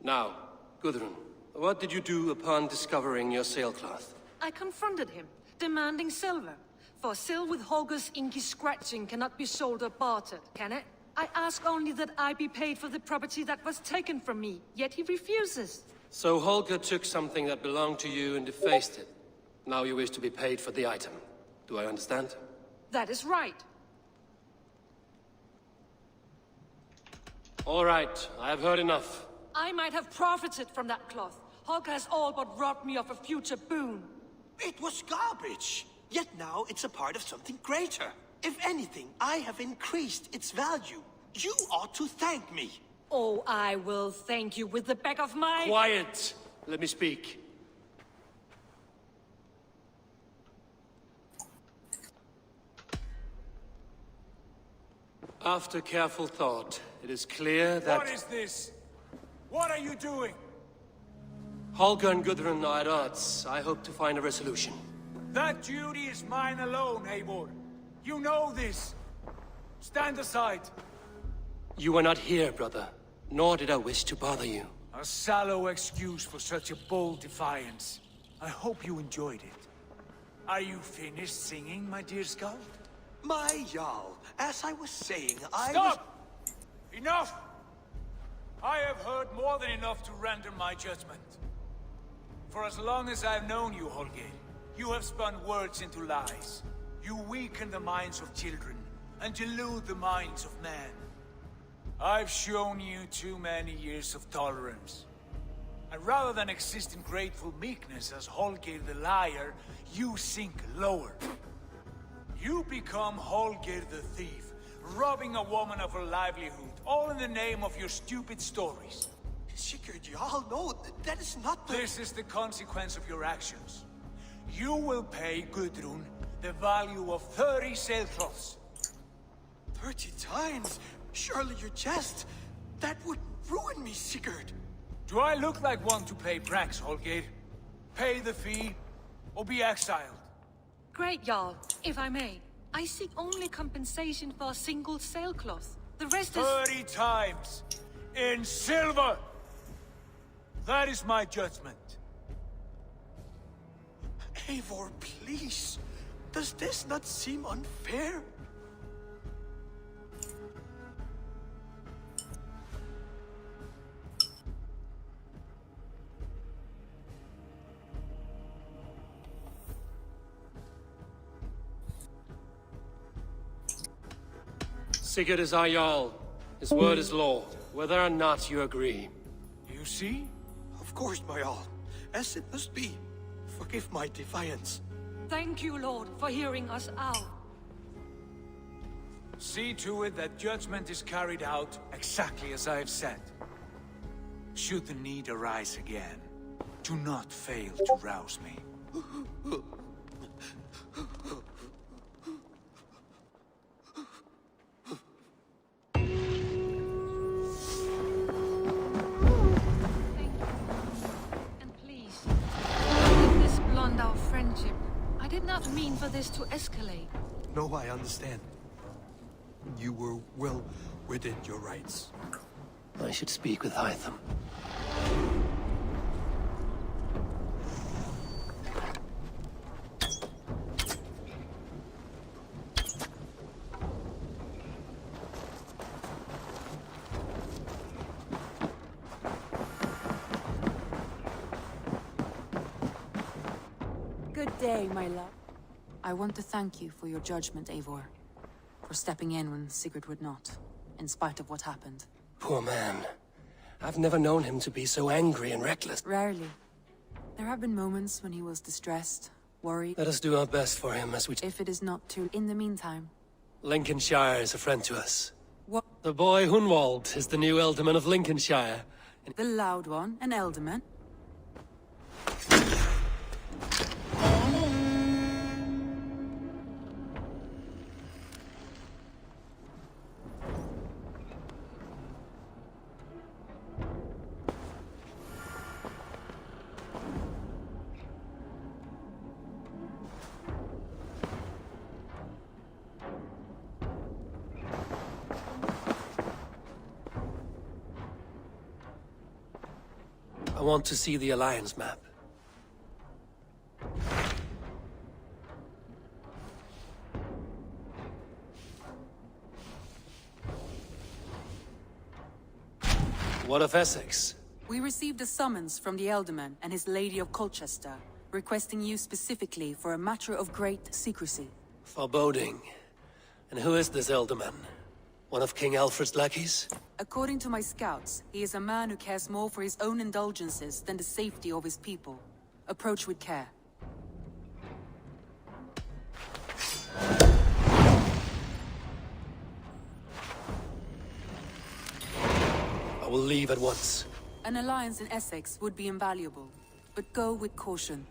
Now, Gudrun, what did you do upon discovering your sailcloth? I confronted him, demanding silver. For sil with Holger's inky scratching cannot be sold or bartered, can it? I ask only that I be paid for the property that was taken from me, yet he refuses. So Holger took something that belonged to you and defaced it. Now you wish to be paid for the item. Do I understand? That is right. All right, I have heard enough. I might have profited from that cloth. Holger has all but robbed me of a future boon. It was garbage. Yet now it's a part of something greater. If anything, I have increased its value. You ought to thank me. Oh, I will thank you with the back of my... Quiet! Let me speak. After careful thought, it is clear that... What is this? What are you doing? Holger and Gudrun are at odds. I hope to find a resolution. That duty is mine alone, Eivor. You know this. Stand aside. You were not here, brother. Nor did I wish to bother you. A sallow excuse for such a bold defiance. I hope you enjoyed it. Are you finished singing, my dear Skald? My Jarl, as I was saying, Stop! Enough! I have heard more than enough to render my judgment. For as long as I've known you, Holger, you have spun words into lies. You weaken the minds of children, and delude the minds of men. I've shown you too many years of tolerance. And rather than exist in grateful meekness as Holger the liar, you sink lower. You become Holger the thief, robbing a woman of her livelihood, all in the name of your stupid stories. Sigurd, Jarl, no, that is not the... This is the consequence of your actions. You will pay Gudrun the value of 30 sailcloths. 30 times? Surely you jest. That would ruin me, Sigurd. Do I look like one to pay pranks, Holger? Pay the fee, or be exiled? Great, Jarl. If I may, I seek only compensation for a single sailcloth. The rest is... 30 times! In silver! That is my judgment. Eivor, please. Does this not seem unfair? Sigurd is our Jarl. His word is law, whether or not you agree. You see? Of course, my Jarl. As it must be. Forgive my defiance. Thank you, Lord, for hearing us out. See to it that judgment is carried out exactly as I have said. Should the need arise again, do not fail to rouse me. I did not mean for this to escalate. No, I understand. You were well within your rights. I should speak with Hytham. Good day, my love. I want to thank you for your judgment, Eivor. For stepping in when Sigurd would not, in spite of what happened. Poor man. I've never known him to be so angry and reckless. Rarely. There have been moments when he was distressed, worried. Let us do our best for him as we... If it is not too... In the meantime... Lincolnshire is a friend to us. What? The boy Hunwald is the new Ealdorman of Lincolnshire. The loud one, an Ealdorman? I want to see the Alliance map. What of Essex? We received a summons from the Ealdorman and his Lady of Colchester, requesting you specifically for a matter of great secrecy. Foreboding. And who is this Ealdorman? One of King Alfred's lackeys? According to my scouts, he is a man who cares more for his own indulgences than the safety of his people. Approach with care. will leave at once. An alliance in Essex would be invaluable, but go with caution.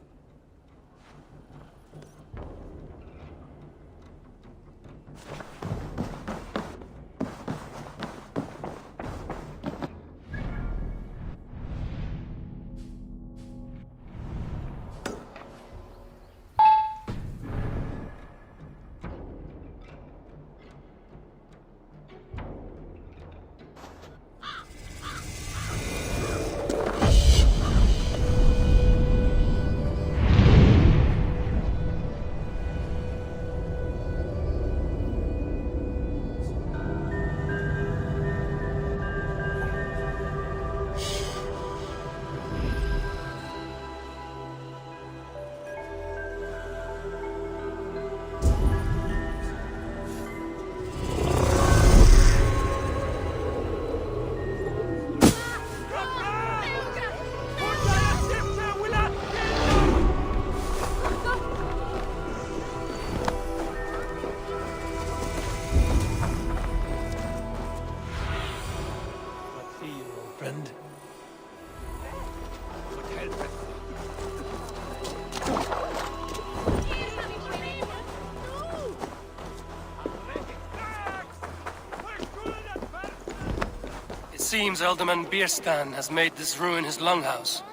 It seems Alderman Bierstan has made this ruin his longhouse.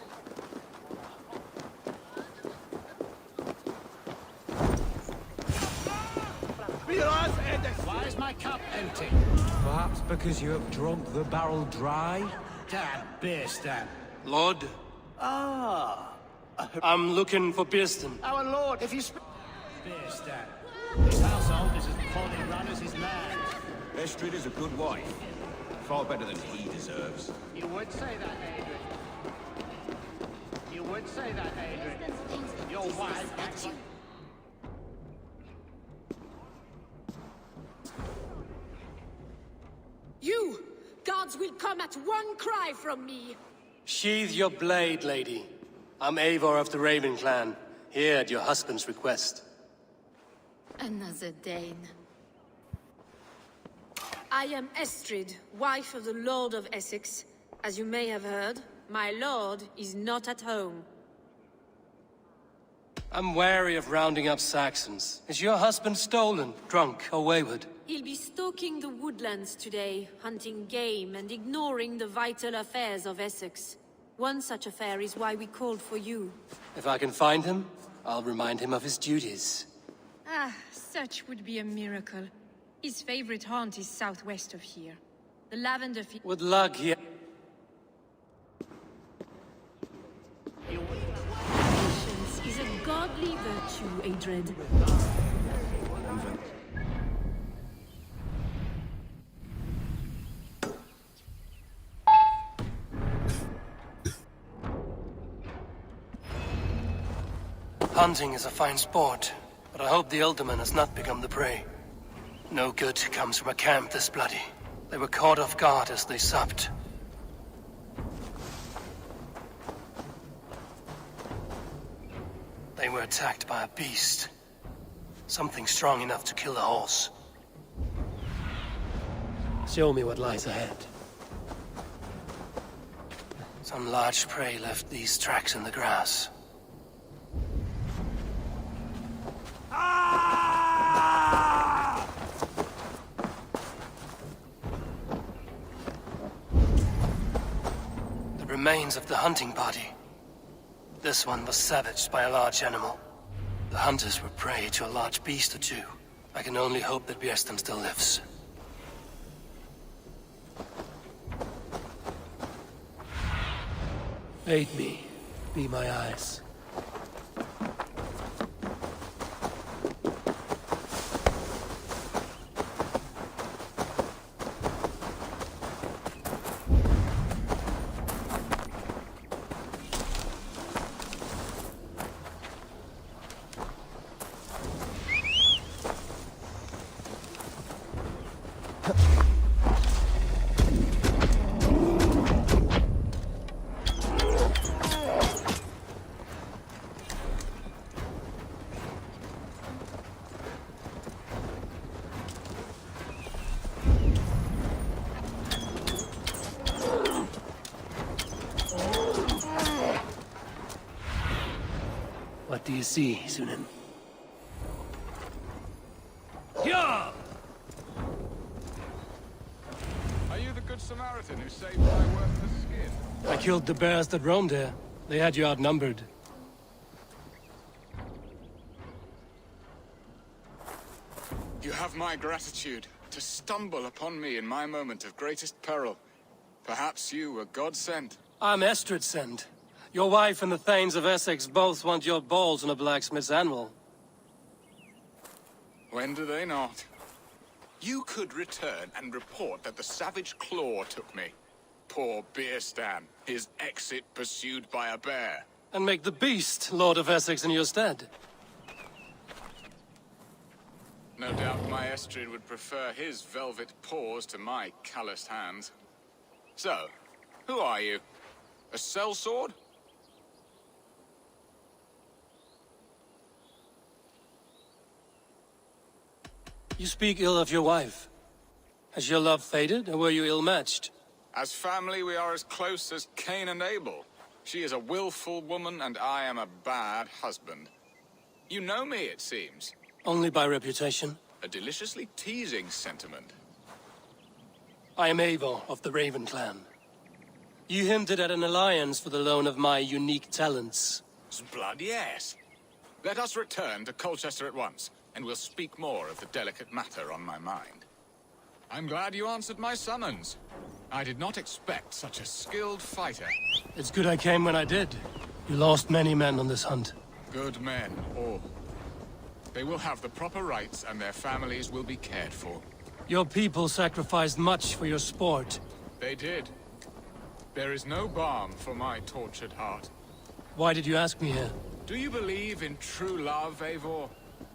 Why is my cup empty? Perhaps because you have drunk the barrel dry? Damn Bierstan. Lord? Ah. I'm looking for Bierstan. Our lord, if you Bierstan. His household is as poorly run as his land. Estrid is a good wife. Far better than he deserves. You would say that, Adrian. You would say that, Adrian. Your wife gets you. You! Guards will come at one cry from me! Sheathe your blade, lady. I'm Eivor of the Raven clan, here at your husband's request. Another Dane. I am Estrid, wife of the Lord of Essex. As you may have heard, my lord is not at home. I'm wary of rounding up Saxons. Is your husband stolen, drunk, or wayward? He'll be stalking the woodlands today, hunting game and ignoring the vital affairs of Essex. One such affair is why we called for you. If I can find him, I'll remind him of his duties. Ah, such would be a miracle. His favorite haunt is southwest of here. The lavender field. With luck, he... Patience is a godly virtue, Adred. Hunting is a fine sport, but I hope the Alderman has not become the prey. No good comes from a camp this bloody. They were caught off guard as they supped. They were attacked by a beast. Something strong enough to kill a horse. Show me what lies ahead. Some large prey left these tracks in the grass. The remains of the hunting party. This one was savaged by a large animal. The hunters were prey to a large beast or two. I can only hope that Bierstan still lives. Aid me. Be my eyes. do you see, Sunan? Yeah! Are you the Good Samaritan who saved my worthless skin? I killed the bears that roamed here. They had you outnumbered. You have my gratitude to stumble upon me in my moment of greatest peril. Perhaps you were God-sent. I'm Estrid sent. Your wife and the Thanes of Essex both want your balls on a blacksmith's anvil. When do they not? You could return and report that the savage claw took me. Poor Beerstan, his exit pursued by a bear. And make the beast Lord of Essex in your stead. No doubt my Estrid would prefer his velvet paws to my calloused hands. So, who are you? A sellsword? You speak ill of your wife. Has your love faded, or were you ill-matched? As family, we are as close as Cain and Abel. She is a willful woman, and I am a bad husband. You know me, it seems. Only by reputation. A deliciously teasing sentiment. I am Eivor of the Raven clan. You hinted at an alliance for the loan of my unique talents. Blood, yes. Let us return to Colchester at once, and we'll speak more of the delicate matter on my mind. I'm glad you answered my summons. I did not expect such a skilled fighter. It's good I came when I did. You lost many men on this hunt. Good men, all. They will have the proper rights, and their families will be cared for. Your people sacrificed much for your sport. They did. There is no balm for my tortured heart. Why did you ask me here? Do you believe in true love, Eivor?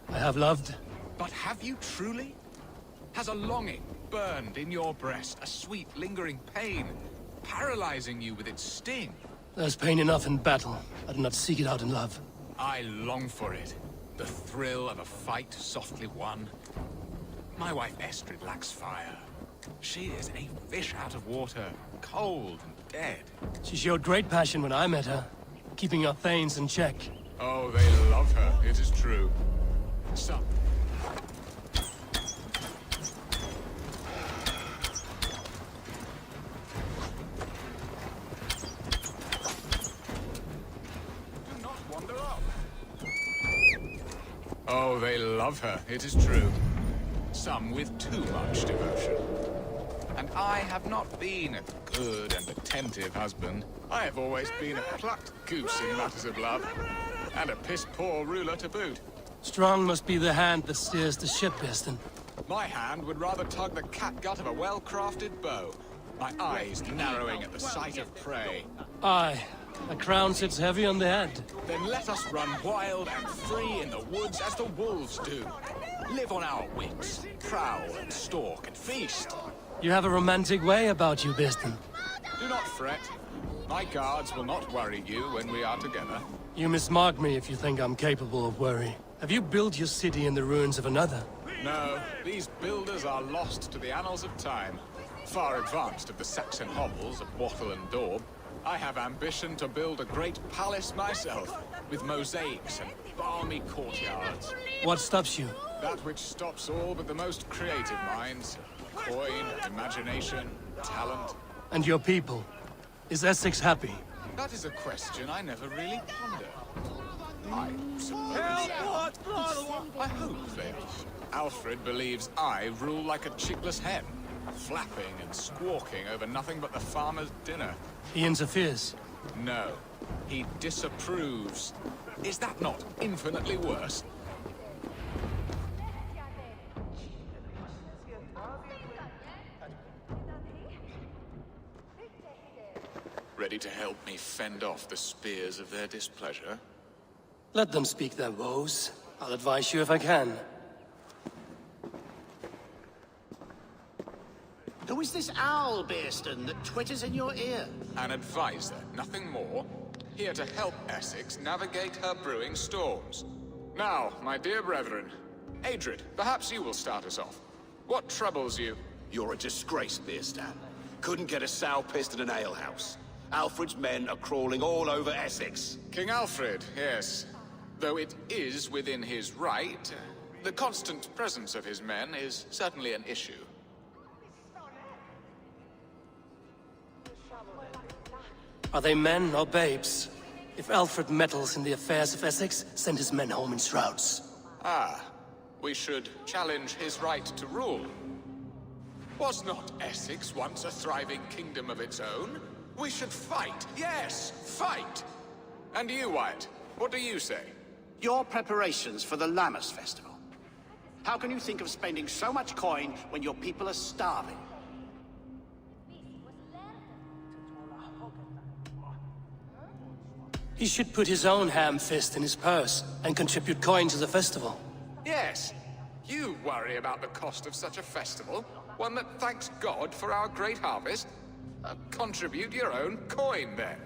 I have loved. But have you truly? Has a longing burned in your breast, a sweet, lingering pain, paralyzing you with its sting? There's pain enough in battle. I do not seek it out in love. I long for it. The thrill of a fight softly won. My wife Estrid lacks fire. She is a fish out of water, cold and dead. She showed great passion when I met her, keeping our Thanes in check. Oh, they love her, it is true. Some. Do not wander off. Oh, they love her, it is true. Some with too much devotion. And I have not been a good and attentive husband. I have always been a plucked goose in matters of love. And a piss-poor ruler to boot. Strong must be the hand that steers the ship, Beerstan. My hand would rather tug the catgut of a well-crafted bow. My eyes narrowing at the sight of prey. Aye, a crown sits heavy on the head. Then let us run wild and free in the woods as the wolves do. Live on our wits, prowl and stalk and feast. You have a romantic way about you, Beerstan. Do not fret. My guards will not worry you when we are together. You mismark me if you think I'm capable of worry. Have you built your city in the ruins of another? No, these builders are lost to the annals of time. Far advanced of the Saxon hovels of Wattle and Daub, I have ambition to build a great palace myself, with mosaics and balmy courtyards. What stops you? That which stops all but the most creative minds. Coin, imagination, talent. And your people? Is Essex happy? That is a question I never really ponder. I suppose I hope they are. Alfred believes I rule like a chickless hen, flapping and squawking over nothing but the farmer's dinner. He interferes? No, he disapproves. Is that not infinitely worse? Ready to help me fend off the spears of their displeasure? Let them speak their woes. I'll advise you if I can. Who is this owl, Beerstan, that twitters in your ear? An advisor, nothing more. Here to help Essex navigate her brewing storms. Now, my dear brethren, Adrid, perhaps you will start us off. What troubles you? You're a disgrace, Beerstan. Couldn't get a sow pissed in an alehouse. Alfred's men are crawling all over Essex. King Alfred, yes. Though it is within his right, the constant presence of his men is certainly an issue. Are they men or babes? If Alfred meddles in the affairs of Essex, send his men home in shrouds. Ah, we should challenge his right to rule. Was not Essex once a thriving kingdom of its own? We should fight, yes, fight! And you, Wyatt, what do you say? Your preparations for the Lammas Festival. How can you think of spending so much coin when your people are starving? He should put his own ham fist in his purse and contribute coin to the festival. Yes, you worry about the cost of such a festival, one that thanks God for our great harvest. Contribute your own coin, then.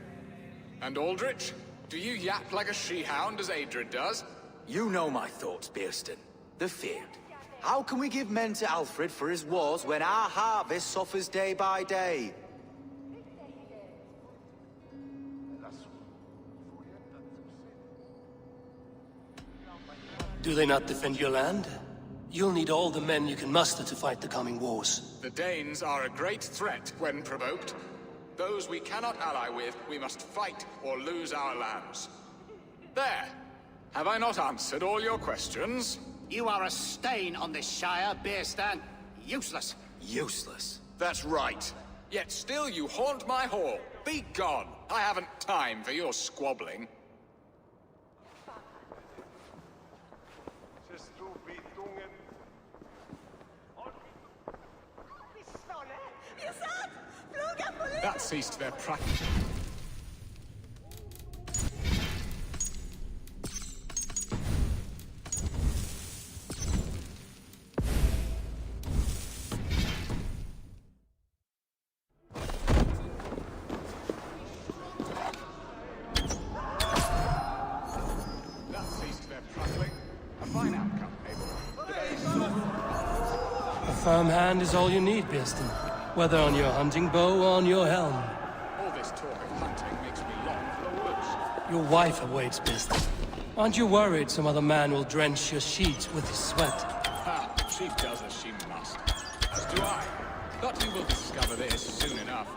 And Aldrich, do you yap like a she-hound as Adred does? You know my thoughts, Bearston. The field. How can we give men to Alfred for his wars when our harvest suffers day by day? Do they not defend your land? You'll need all the men you can muster to fight the coming wars. The Danes are a great threat when provoked. Those we cannot ally with, we must fight or lose our lands. There! Have I not answered all your questions? You are a stain on this Shire, Bearstan. Useless. Useless? That's right. Yet still you haunt my hall. Be gone! I haven't time for your squabbling. That ceased their practice. A fine outcome, Abel. A firm hand is all you need, Bearston. Whether on your hunting bow or on your helm. All this talk of hunting makes me long for the woods. Your wife awaits, Bearston. Aren't you worried some other man will drench your sheets with his sweat? Ah, she does as she must. As do I. But you will discover this soon enough.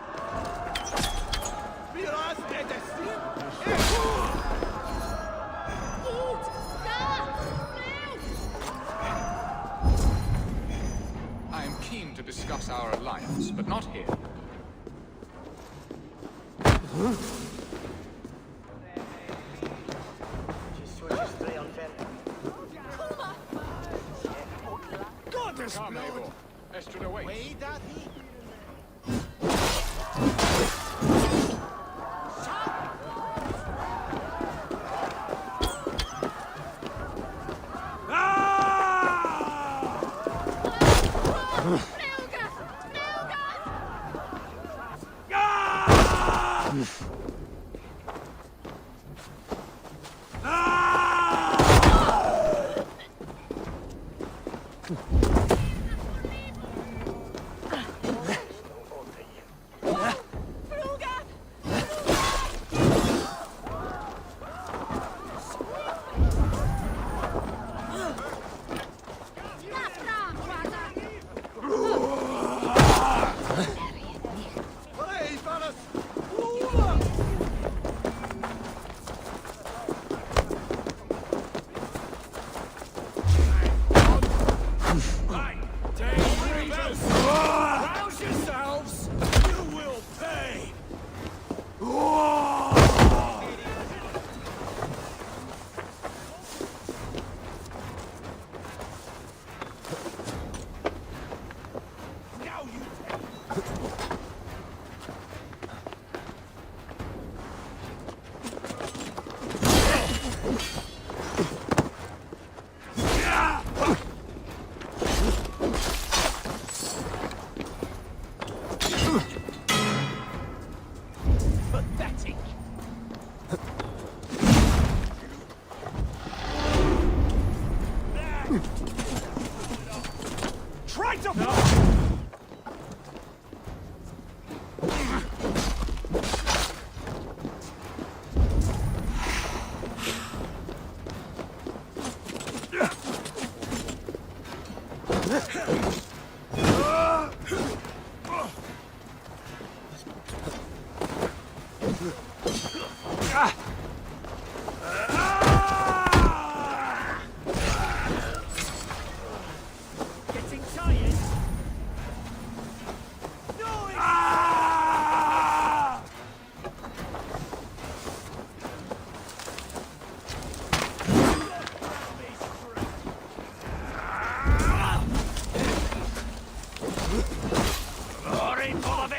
I am keen to discuss our alliance, but not here. Come, Abel. Estrid awaits. Getting tired? Glory for the